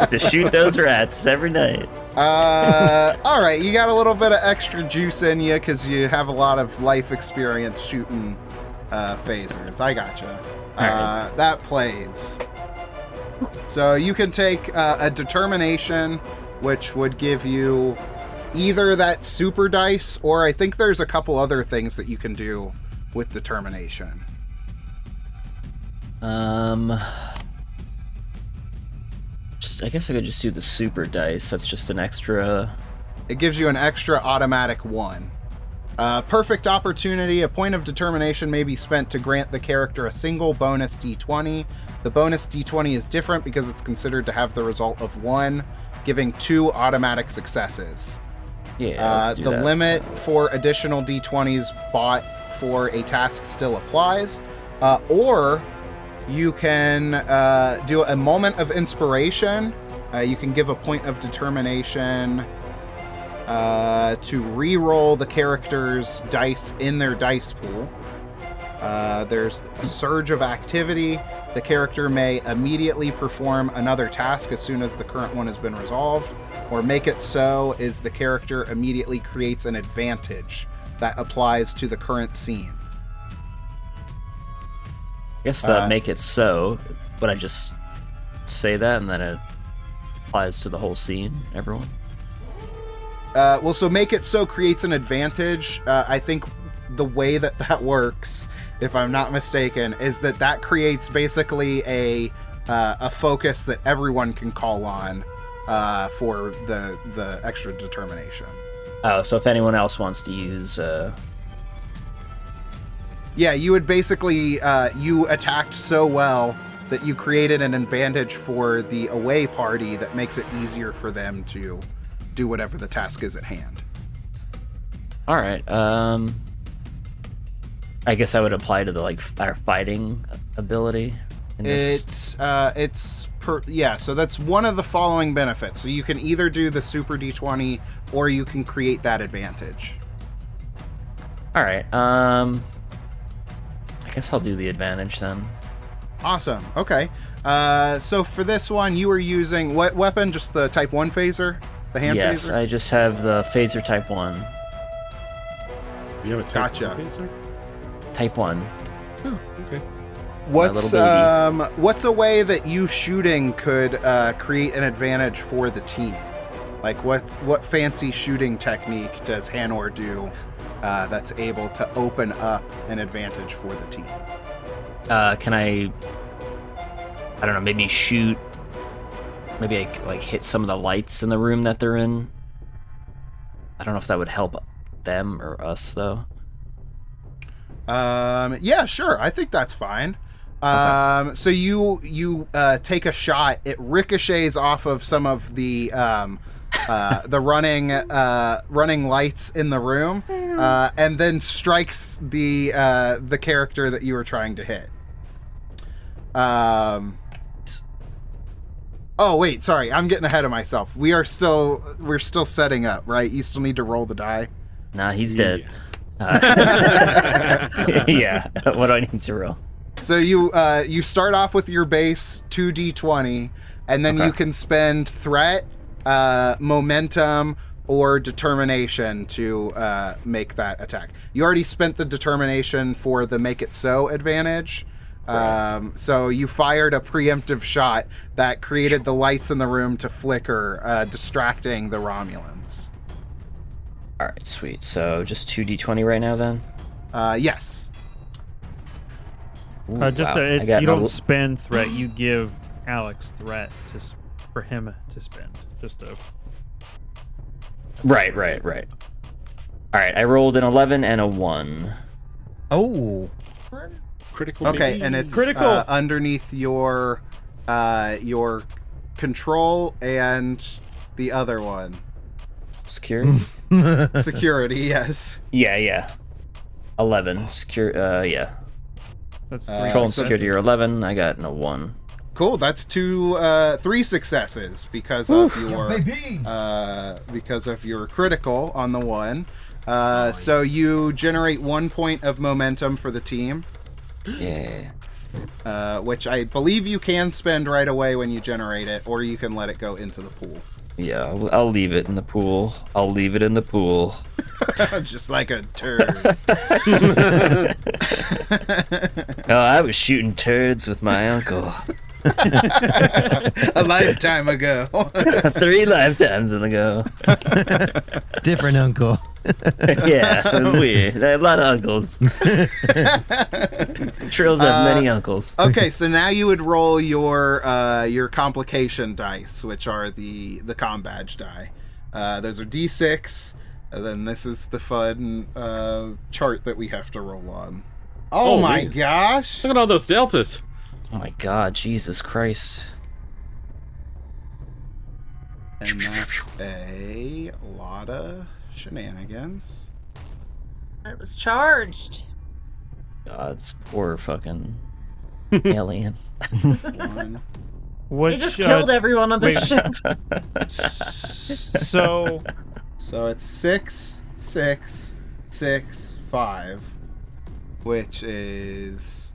To shoot those rats every night. All right, you got a little bit of extra juice in you because you have a lot of life experience shooting phasers. I gotcha. That plays. So you can take a determination, which would give you either that super dice, or I think there's a couple other things that you can do with determination. I guess I could just do the super dice. That's just an extra. It gives you an extra automatic 1. Perfect opportunity. A point of determination may be spent to grant the character a single bonus d20. The bonus d20 is different because it's considered to have the result of 1, giving 2 automatic successes. Yeah. Let's do The that. limit for additional d20s bought for a task still applies. Or you can do a moment of inspiration. You can give a point of determination to re-roll the character's dice in their dice pool. There's a surge of activity. The character may immediately perform another task as soon as the current one has been resolved. Or make it so is the character immediately creates an advantage that applies to the current scene. I guess the make it so, but I just say that and then it applies to the whole scene, everyone. Well, so make it so creates an advantage. I think the way that works, if I'm not mistaken, is that creates basically a focus that everyone can call on for the extra determination. Oh, so if anyone else wants to use... Yeah, you would basically, you attacked so well that you created an advantage for the away party that makes it easier for them to do whatever the task is at hand. All right. I guess I would apply to the our fighting ability. In this. So that's one of the following benefits. So you can either do the super d20 or you can create that advantage. All right. I guess I'll do the advantage then. Awesome. Okay. So for this one, you were using what weapon? Just the type 1 phaser? The hand yes, phaser? I just have the phaser type 1. You have a type Gotcha. one phaser? Type 1. Oh, okay. What's little baby. what's a way that you shooting could create an advantage for the team? Like what fancy shooting technique does Hanor do that's able to open up an advantage for the team? Can I don't know, maybe shoot, maybe I like hit some of the lights in the room that they're in. I don't know if that would help them or us though. Yeah, sure. I think that's fine. Okay. So you take a shot. It ricochets off of some of the running lights in the room, and then strikes the character that you were trying to hit. Oh wait, sorry, I'm getting ahead of myself. We're still setting up, right? You still need to roll the die. Nah, he's dead. Yeah. What do I need to roll? So you start off with your base 2d20, and then you can spend threat, momentum, or determination to make that attack. You already spent the determination for the make it so advantage. So you fired a preemptive shot that created the lights in the room to flicker, distracting the Romulans. All right, sweet. So just 2d20 right now then? Yes. Ooh, You I got don't spend threat. You give Alex threat for him to spend. Just a Right. All right, I rolled an 11 and a 1. Oh, Critical. Okay, baby. and it's Critical. Underneath your control and the other one. Security? Security, yes. Yeah. 11. Secure. Yeah. That's Control and successes. security are 11. I got a 1. Cool. That's 3 successes because of your because of your critical on the one. So you generate 1 point of momentum for the team, Yeah. which I believe you can spend right away when you generate it, or you can let it go into the pool. Yeah, I'll leave it in the pool. I'll leave it in the pool. Just like a turd. Oh, I was shooting turds with my uncle. A lifetime ago. 3 lifetimes ago. different uncle. Yeah, weird. A lot of uncles. Trills have many uncles. Okay, so now you would roll your complication dice, which are the comm badge die. Those are D6, and then this is the fun chart that we have to roll on. Oh my man. gosh! Look at all those deltas. Oh my god, Jesus Christ. And that's a lot of shenanigans. It was charged. God's poor fucking alien. One. Which, They just killed everyone on the wait. ship. So So it's 6, 6, 6, 5, which is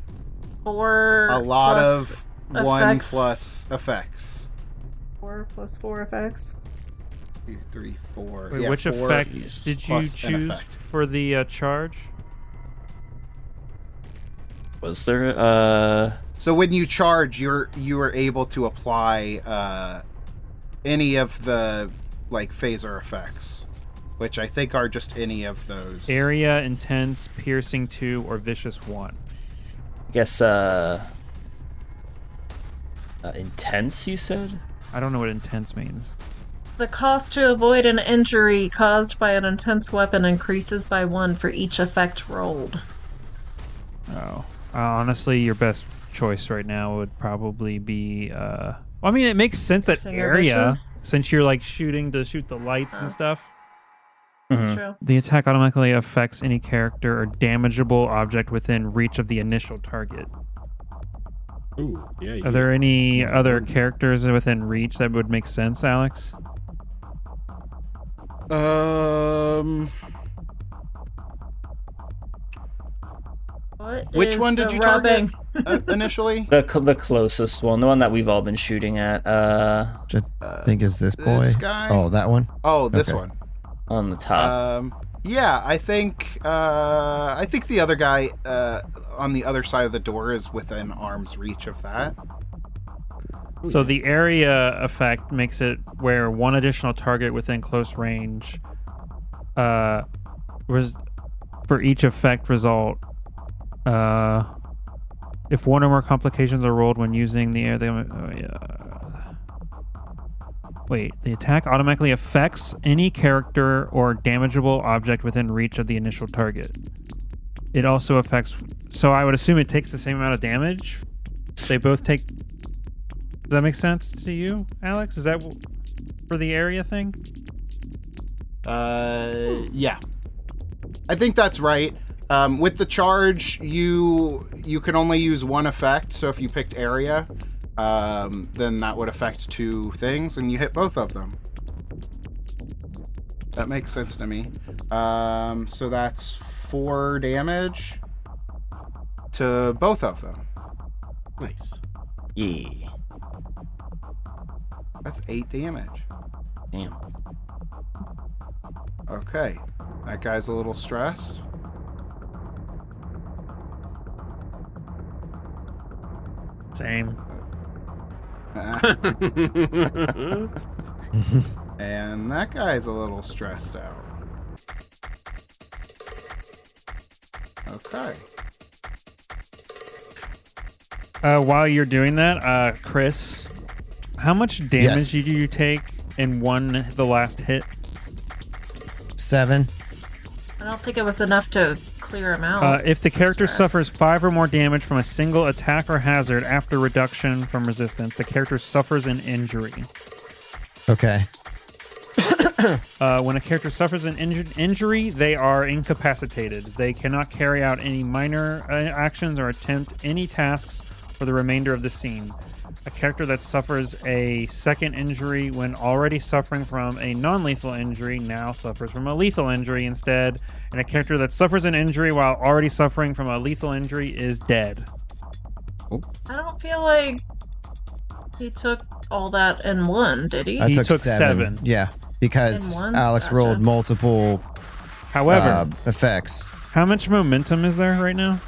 4 a lot plus of 1 effects. plus effects. 4 plus 4 effects. 2, 3, 4. wait, Yeah, which 4 effect did you plus an choose effect. for the charge? Was there So when you charge, you are able to apply any of the like phaser effects, which I think are just any of those. Area, intense, piercing 2, or vicious 1. I guess intense, you said? I don't know what intense means. The cost to avoid an injury caused by an intense weapon increases by 1 for each effect rolled. Oh, honestly, your best choice right now would probably be. I mean, it makes sense that Piercing or area, vicious? since you're like shooting to shoot the lights and stuff. That's Mhm. true. The attack automatically affects any character or damageable object within reach of the initial target. Ooh, yeah. Are there any other characters within reach that would make sense, Alex? What Which is one did the you rubbing? target initially? The closest one, the one that we've all been shooting at, Which I think is this boy. This guy? Oh, that one. Oh, this Okay. one. on the top. Yeah, I think the other guy on the other side of the door is within arm's reach of that. So the area effect makes it where one additional target within close range, for each effect result, if one or more complications are rolled when using the air, wait, the attack automatically affects any character or damageable object within reach of the initial target. It also affects, so I would assume it takes the same amount of damage. They both take. Does that make sense to you, Alex? Is that for the area thing? Yeah. I think that's right. With the charge, you can only use one effect, so if you picked area, then that would affect 2 things, and you hit both of them. That makes sense to me. So that's 4 damage to both of them. Nice. Yeah. That's 8 damage. Damn. Okay. That guy's a little stressed. Same. And that guy's a little stressed out. Okay. While you're doing that, Chris, how much damage did you take in the last hit? 7. I don't think it was enough to clear him out. If the character Stress. suffers 5 or more damage from a single attack or hazard after reduction from resistance, the character suffers an injury. Okay. When a character suffers an injury, they are incapacitated. They cannot carry out any minor actions or attempt any tasks for the remainder of the scene. A character that suffers a second injury when already suffering from a non-lethal injury now suffers from a lethal injury instead, and a character that suffers an injury while already suffering from a lethal injury is dead. I don't feel like he took all that in one, did he? I He took took 7. 7. Yeah, because In one? Alex Gotcha. rolled multiple However, effects. how much momentum is there right now?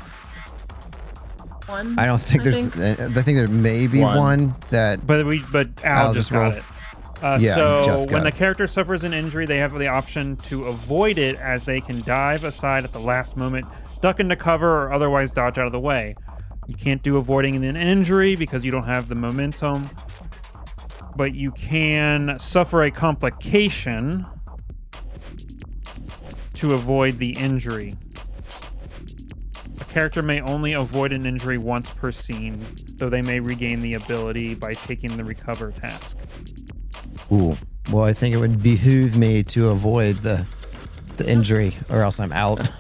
One. I don't think I there's. think. I think there may be one that. But Al Al just just got rolled. it. Yeah, so just got when the it. character suffers an injury, they have the option to avoid it, as they can dive aside at the last moment, duck into cover, or otherwise dodge out of the way. You can't do avoiding an injury because you don't have the momentum, but you can suffer a complication to avoid the injury. A character may only avoid an injury once per scene, though they may regain the ability by taking the recover task. Ooh. Well, I think it would behoove me to avoid the injury, or else I'm out.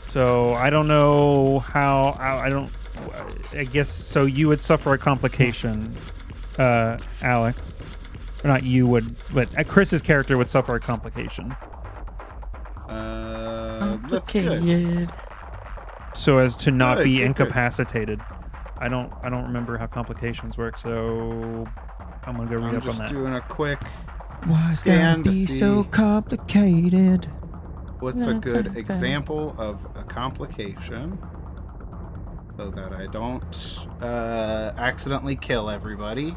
So I don't know how. I guess so. You would suffer a complication, Alex. Or not you would, but Chris's character would suffer a complication. That's good. So as to not Good, be good, good. incapacitated. I don't remember how complications work, so I'm gonna go read I'm up on just that. doing a quick Why's Scan gotta to be see- so complicated? what's a good example of a complication so that I don't accidentally kill everybody.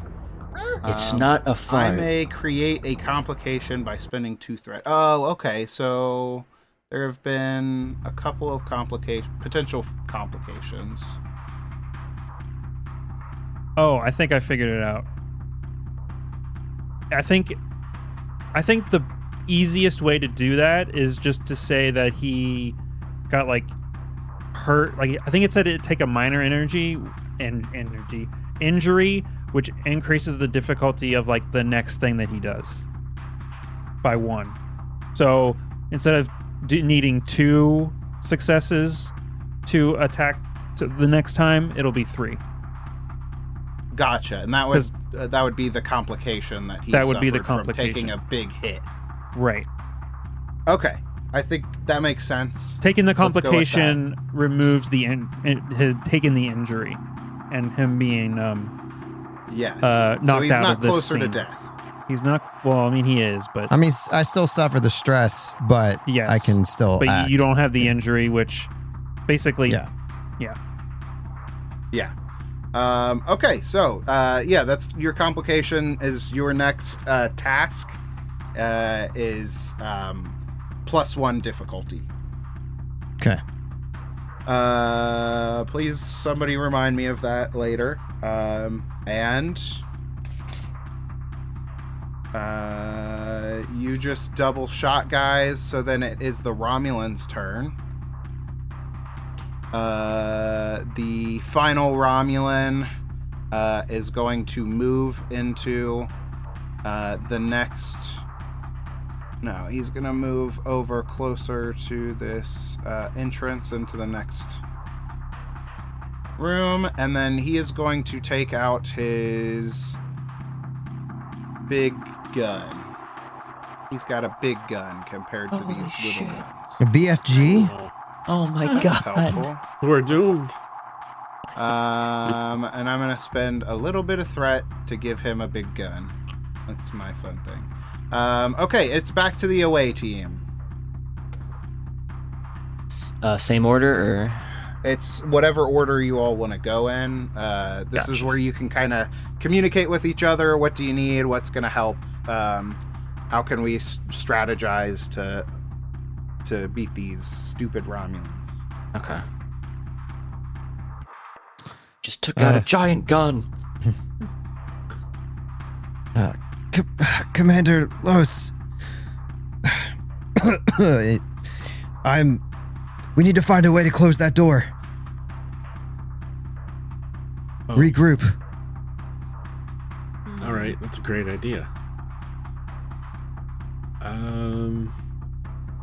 It's not a I fire. may create a complication by spending 2 threat. Oh, okay. So there have been a couple of potential complications. Oh, I think I figured it out. I think the easiest way to do that is just to say that he got like hurt. Like I think it said it'd take a minor injury, which increases the difficulty of like the next thing that he does by 1. So instead of needing 2 successes to attack the next time, it'll be 3. Gotcha. And that would be the complication that he That would be the suffered from taking complication. a big hit. Right. Okay. I think that makes sense. Taking the Let's go with complication removes taking the injury, and him being Yes. knocked so he's out not of this closer to scene. death. He's not. Well, I mean, he is, but I mean, I still suffer the stress, but Yes. I can still. but act. you don't have the injury, which basically, Yeah. Yeah. Okay, so that's your complication. Is your next task is +1 difficulty. Okay. Please, somebody remind me of that later. And you just double shot, guys. So then it is the Romulans' turn. The final Romulan is going to move into the next. No, he's going to move over closer to this entrance into the next room, and then he is going to take out his big gun. He's got a big gun compared to Holy these shit. little guns. A BFG? Oh my That's god. helpful. We're doomed. And I'm gonna spend a little bit of threat to give him a big gun. That's my fun thing. Okay, it's back to the away team. Same order or? It's whatever order you all want to go in. This is Gotcha. where you can kind of communicate with each other. What do you need? What's gonna help? How can we strategize to beat these stupid Romulans? Okay. Just took out a giant gun. Commander Los. We need to find a way to close that door. Oh, Regroup. all right, that's a great idea.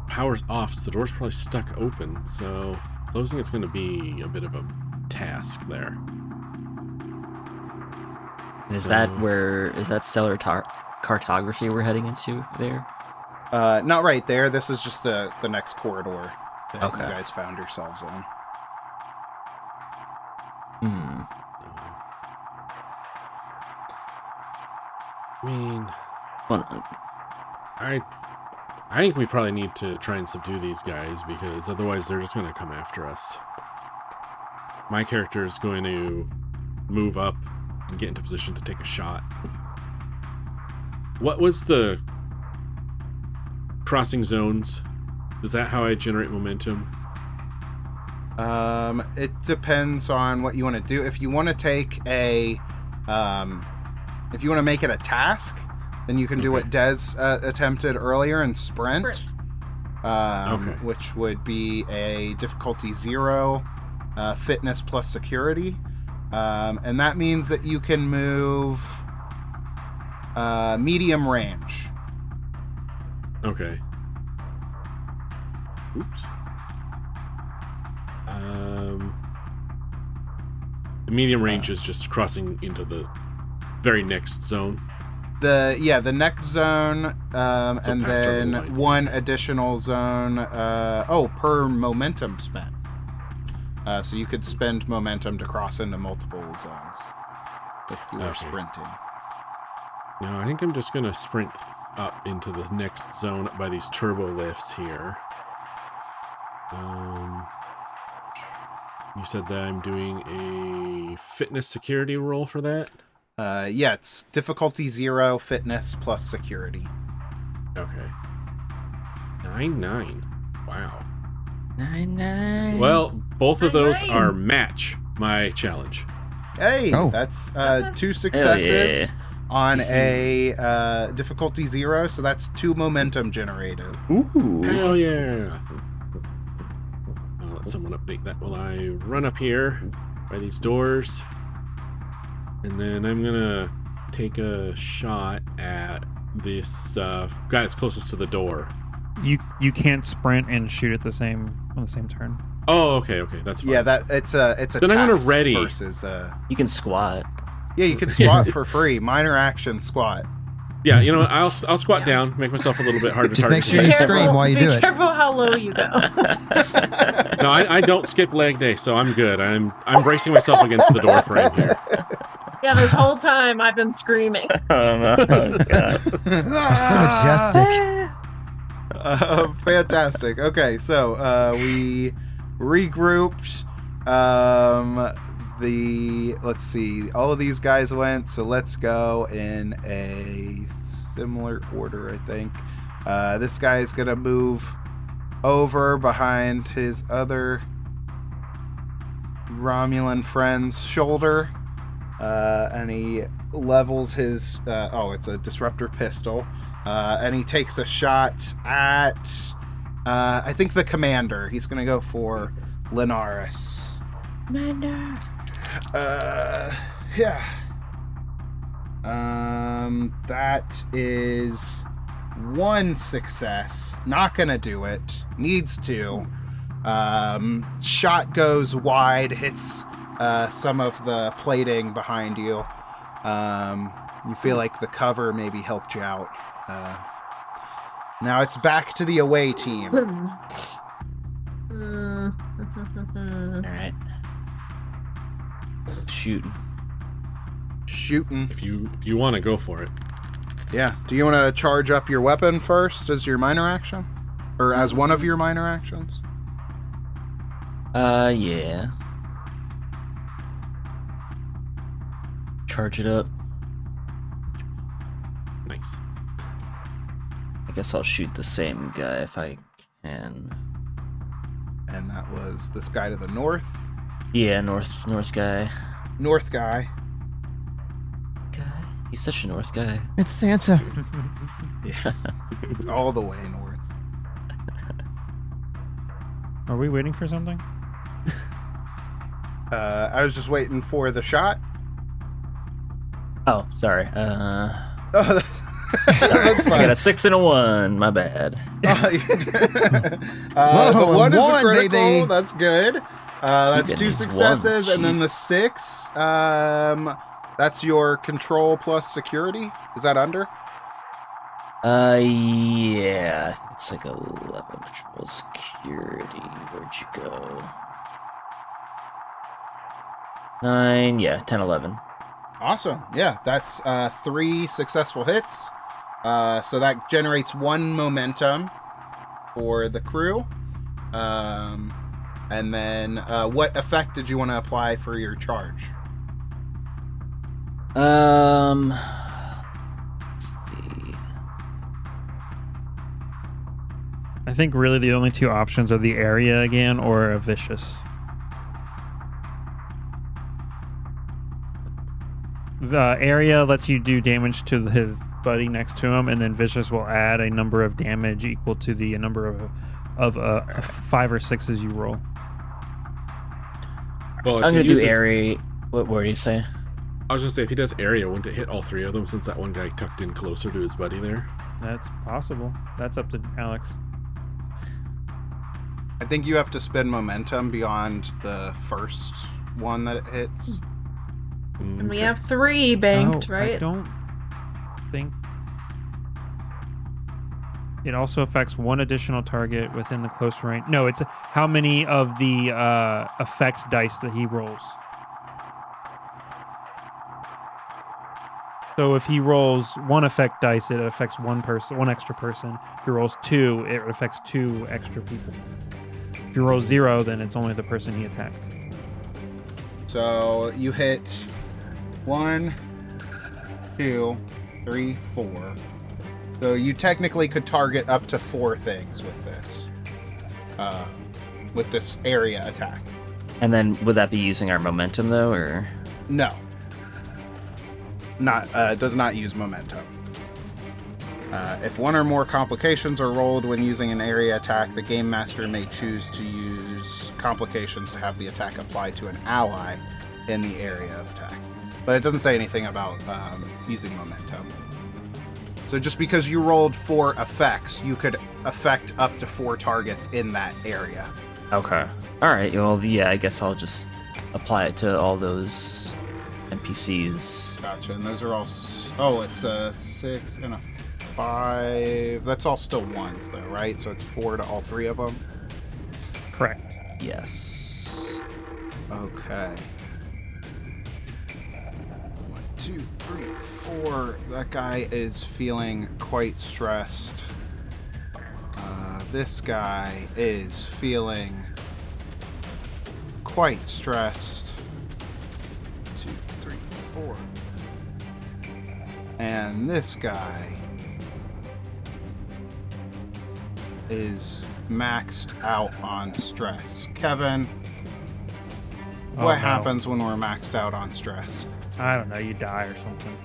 Power's off, so the door's probably stuck open, so closing it's going to be a bit of a task there. Is that stellar cartography we're heading into there? Not right there. This is just the next corridor that Okay. you guys found yourselves in. I mean, Well, I think we probably need to try and subdue these guys, because otherwise they're just going to come after us. My character is going to move up and get into position to take a shot. What was the crossing zones? Is that how I generate momentum? It depends on what you want to do. If you want to take a, if you want to make it a task, then you can do what Des attempted earlier and sprint. Which would be a difficulty 0, fitness plus security. And that means that you can move medium range. Okay. Oops. The medium range is just crossing into the very next zone. The next zone, and past our then little light. one additional zone. Per momentum spent. So you could spend momentum to cross into multiple zones if you were sprinting. No, I think I'm just gonna sprint up into the next zone by these turbo lifts here. You said that I'm doing a fitness security roll for that? Yeah, it's difficulty 0, fitness plus security. Okay. 9-9. Wow. 9-9. Well, both of those 9-9. are match my challenge. Hey, Oh. that's 2 successes yeah. on a difficulty 0, so that's 2 momentum generated. Ooh. Hell yeah. I'll let someone update that while I run up here by these doors. And then I'm gonna take a shot at this guy that's closest to the door. You can't sprint and shoot at the same turn. Oh, okay, that's fine. Yeah, that it's a Then I'm gonna task ready. versus You can squat. yeah, you can squat for free. Minor action squat. Yeah, you know what? I'll squat down, make myself a little bit harder to Just target. make sure you scream while you do Be it. careful how low you go. No, I don't skip leg day, so I'm good. I'm bracing myself against the door frame here. Yeah, this whole time I've been screaming. Oh god. You're so majestic. Fantastic. Okay, so we regrouped. Let's see. All of these guys went, so let's go in a similar order, I think. This guy's gonna move over behind his other Romulan friend's shoulder. And he levels his it's a disruptor pistol, and he takes a shot at I think the commander. He's gonna go for Linares. Commander. Yeah. That is 1 success. Not gonna do it. Needs to. Shot goes wide, hits some of the plating behind you. You feel like the cover maybe helped you out. Now it's back to the away team. Alright. Shooting. Shooting. If you want to go for it. Yeah. Do you want to charge up your weapon first as your minor action? Or as one of your minor actions? Yeah. Charge it up. Nice. I guess I'll shoot the same guy if I can. And that was this guy to the north. Yeah, north guy. North guy. He's such a north guy. It's Santa. Yeah. It's all the way north. Are we waiting for something? I was just waiting for the shot. Oh, sorry. Oh, that's I fine. got a 6 and a 1. My bad. The Whoa, one is a one, critical. baby. That's good. That's Keeping 2 these successes, ones, and then the jeez. 6. That's your control plus security. Is that under? Yeah. I think it's like 11 control security. Where'd you go? 9. Yeah, 10, 11. Awesome. Yeah, that's 3 successful hits. So that generates 1 momentum for the crew. And then what effect did you want to apply for your charge? Let's see. I think really the only 2 options are the area again or a vicious. The area lets you do damage to his buddy next to him, and then vicious will add a number of damage equal to the number of 5 or 6s you roll. Well, if I'm he gonna do uses- area. What word did you say? I was gonna say, if he does area, wouldn't it hit all 3 of them since that one guy tucked in closer to his buddy there? That's possible. That's up to Alex. I think you have to spend momentum beyond the first one that it hits. And we Okay. have 3 banked, I right? don't think. It also affects 1 additional target within the close range. No, it's how many of the effect dice that he rolls. So if he rolls 1 effect dice, it affects 1 person, 1 extra person. If he rolls 2, it affects 2 extra people. If he rolls 0, then it's only the person he attacked. So you hit 1, 2, 3, 4. So you technically could target up to 4 things with this area attack. And then would that be using our momentum though, or? No, does not use momentum. If 1 or more complications are rolled when using an area attack, the game master may choose to use complications to have the attack apply to an ally in the area of attack. But it doesn't say anything about using momentum. So just because you rolled 4 effects, you could affect up to 4 targets in that area. Okay. All right. Well, yeah. I guess I'll just apply it to all those NPCs. Gotcha. And those are all... it's a 6 and a 5. That's all still 1s, though, right? So it's 4 to all 3 of them? Correct. Yes. Okay. 1, 2, 3, 4. That guy is feeling quite stressed. This guy is feeling quite stressed. 2, 3, 4. And this guy is maxed out on stress. Kevin, Oh, what no. happens when we're maxed out on stress? I don't know. You die or something.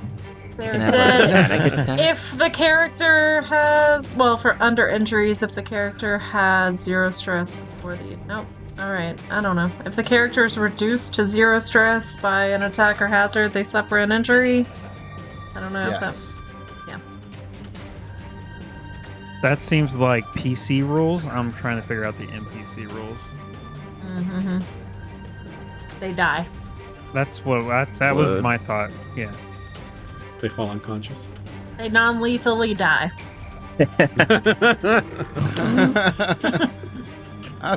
They're can have dead. a panic attack. If the character has, well, for under injuries, if the character had 0 stress before the, nope. All right, I don't know. If the character is reduced to 0 stress by an attack or hazard, they suffer an injury. I don't know if Yes. That seems like PC rules. I'm trying to figure out the NPC rules. Mm-hmm. They die. That's what that was Would. my thought. Yeah. They fall unconscious. They non-lethally die. That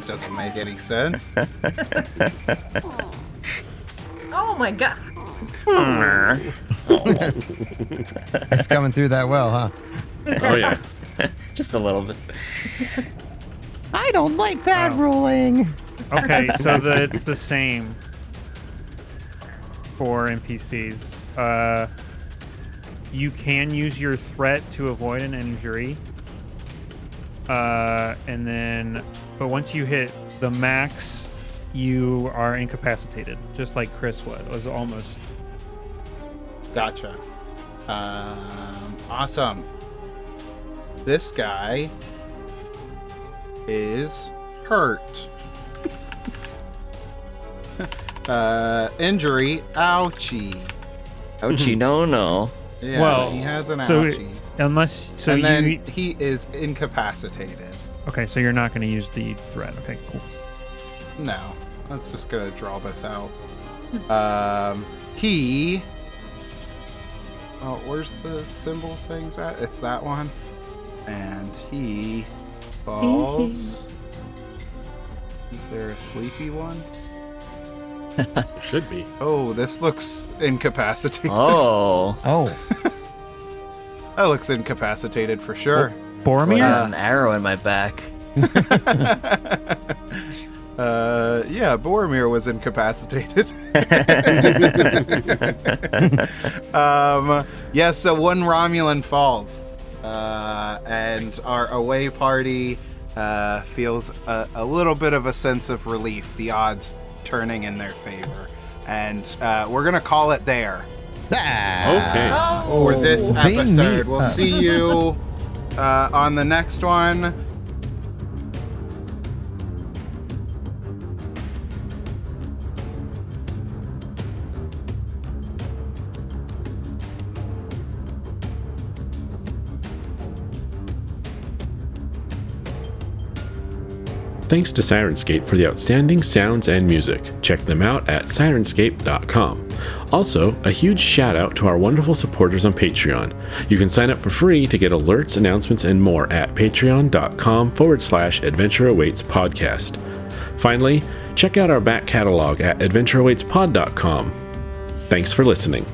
doesn't make any sense. Oh my god. It's coming through that well, huh? Oh yeah. Just a little bit. I don't like that Oh. ruling. Okay, so it's the same for NPCs. You can use your threat to avoid an injury. And then, but once you hit the max, you are incapacitated, just like Chris was almost. Gotcha. Awesome. This guy is hurt. Injury, ouchie. Ouchie, no. Yeah, Well, he has an so ouchie. and then He is incapacitated. okay, so you're not going to use the threat. Okay, cool. No, that's just gonna draw this out. He. Oh, where's the symbol things at? It's that one. And he falls. Is there a sleepy one? Should be. Oh, this looks incapacitated. Oh. That looks incapacitated for sure. I Boromir? got an arrow in my back. Yeah, Boromir was incapacitated. Yeah, so one Romulan falls, and our away party feels a little bit of a sense of relief, the odds turning in their favor. And we're going to call it there Okay. for this Being episode. me- We'll see you on the next one. Thanks to Sirenscape for the outstanding sounds and music. Check them out at sirenscape.com. Also, a huge shout out to our wonderful supporters on Patreon. You can sign up for free to get alerts, announcements, and more at patreon.com/Adventure Awaits Podcast. Finally, check out our back catalog at adventureawaitspod.com. Thanks for listening.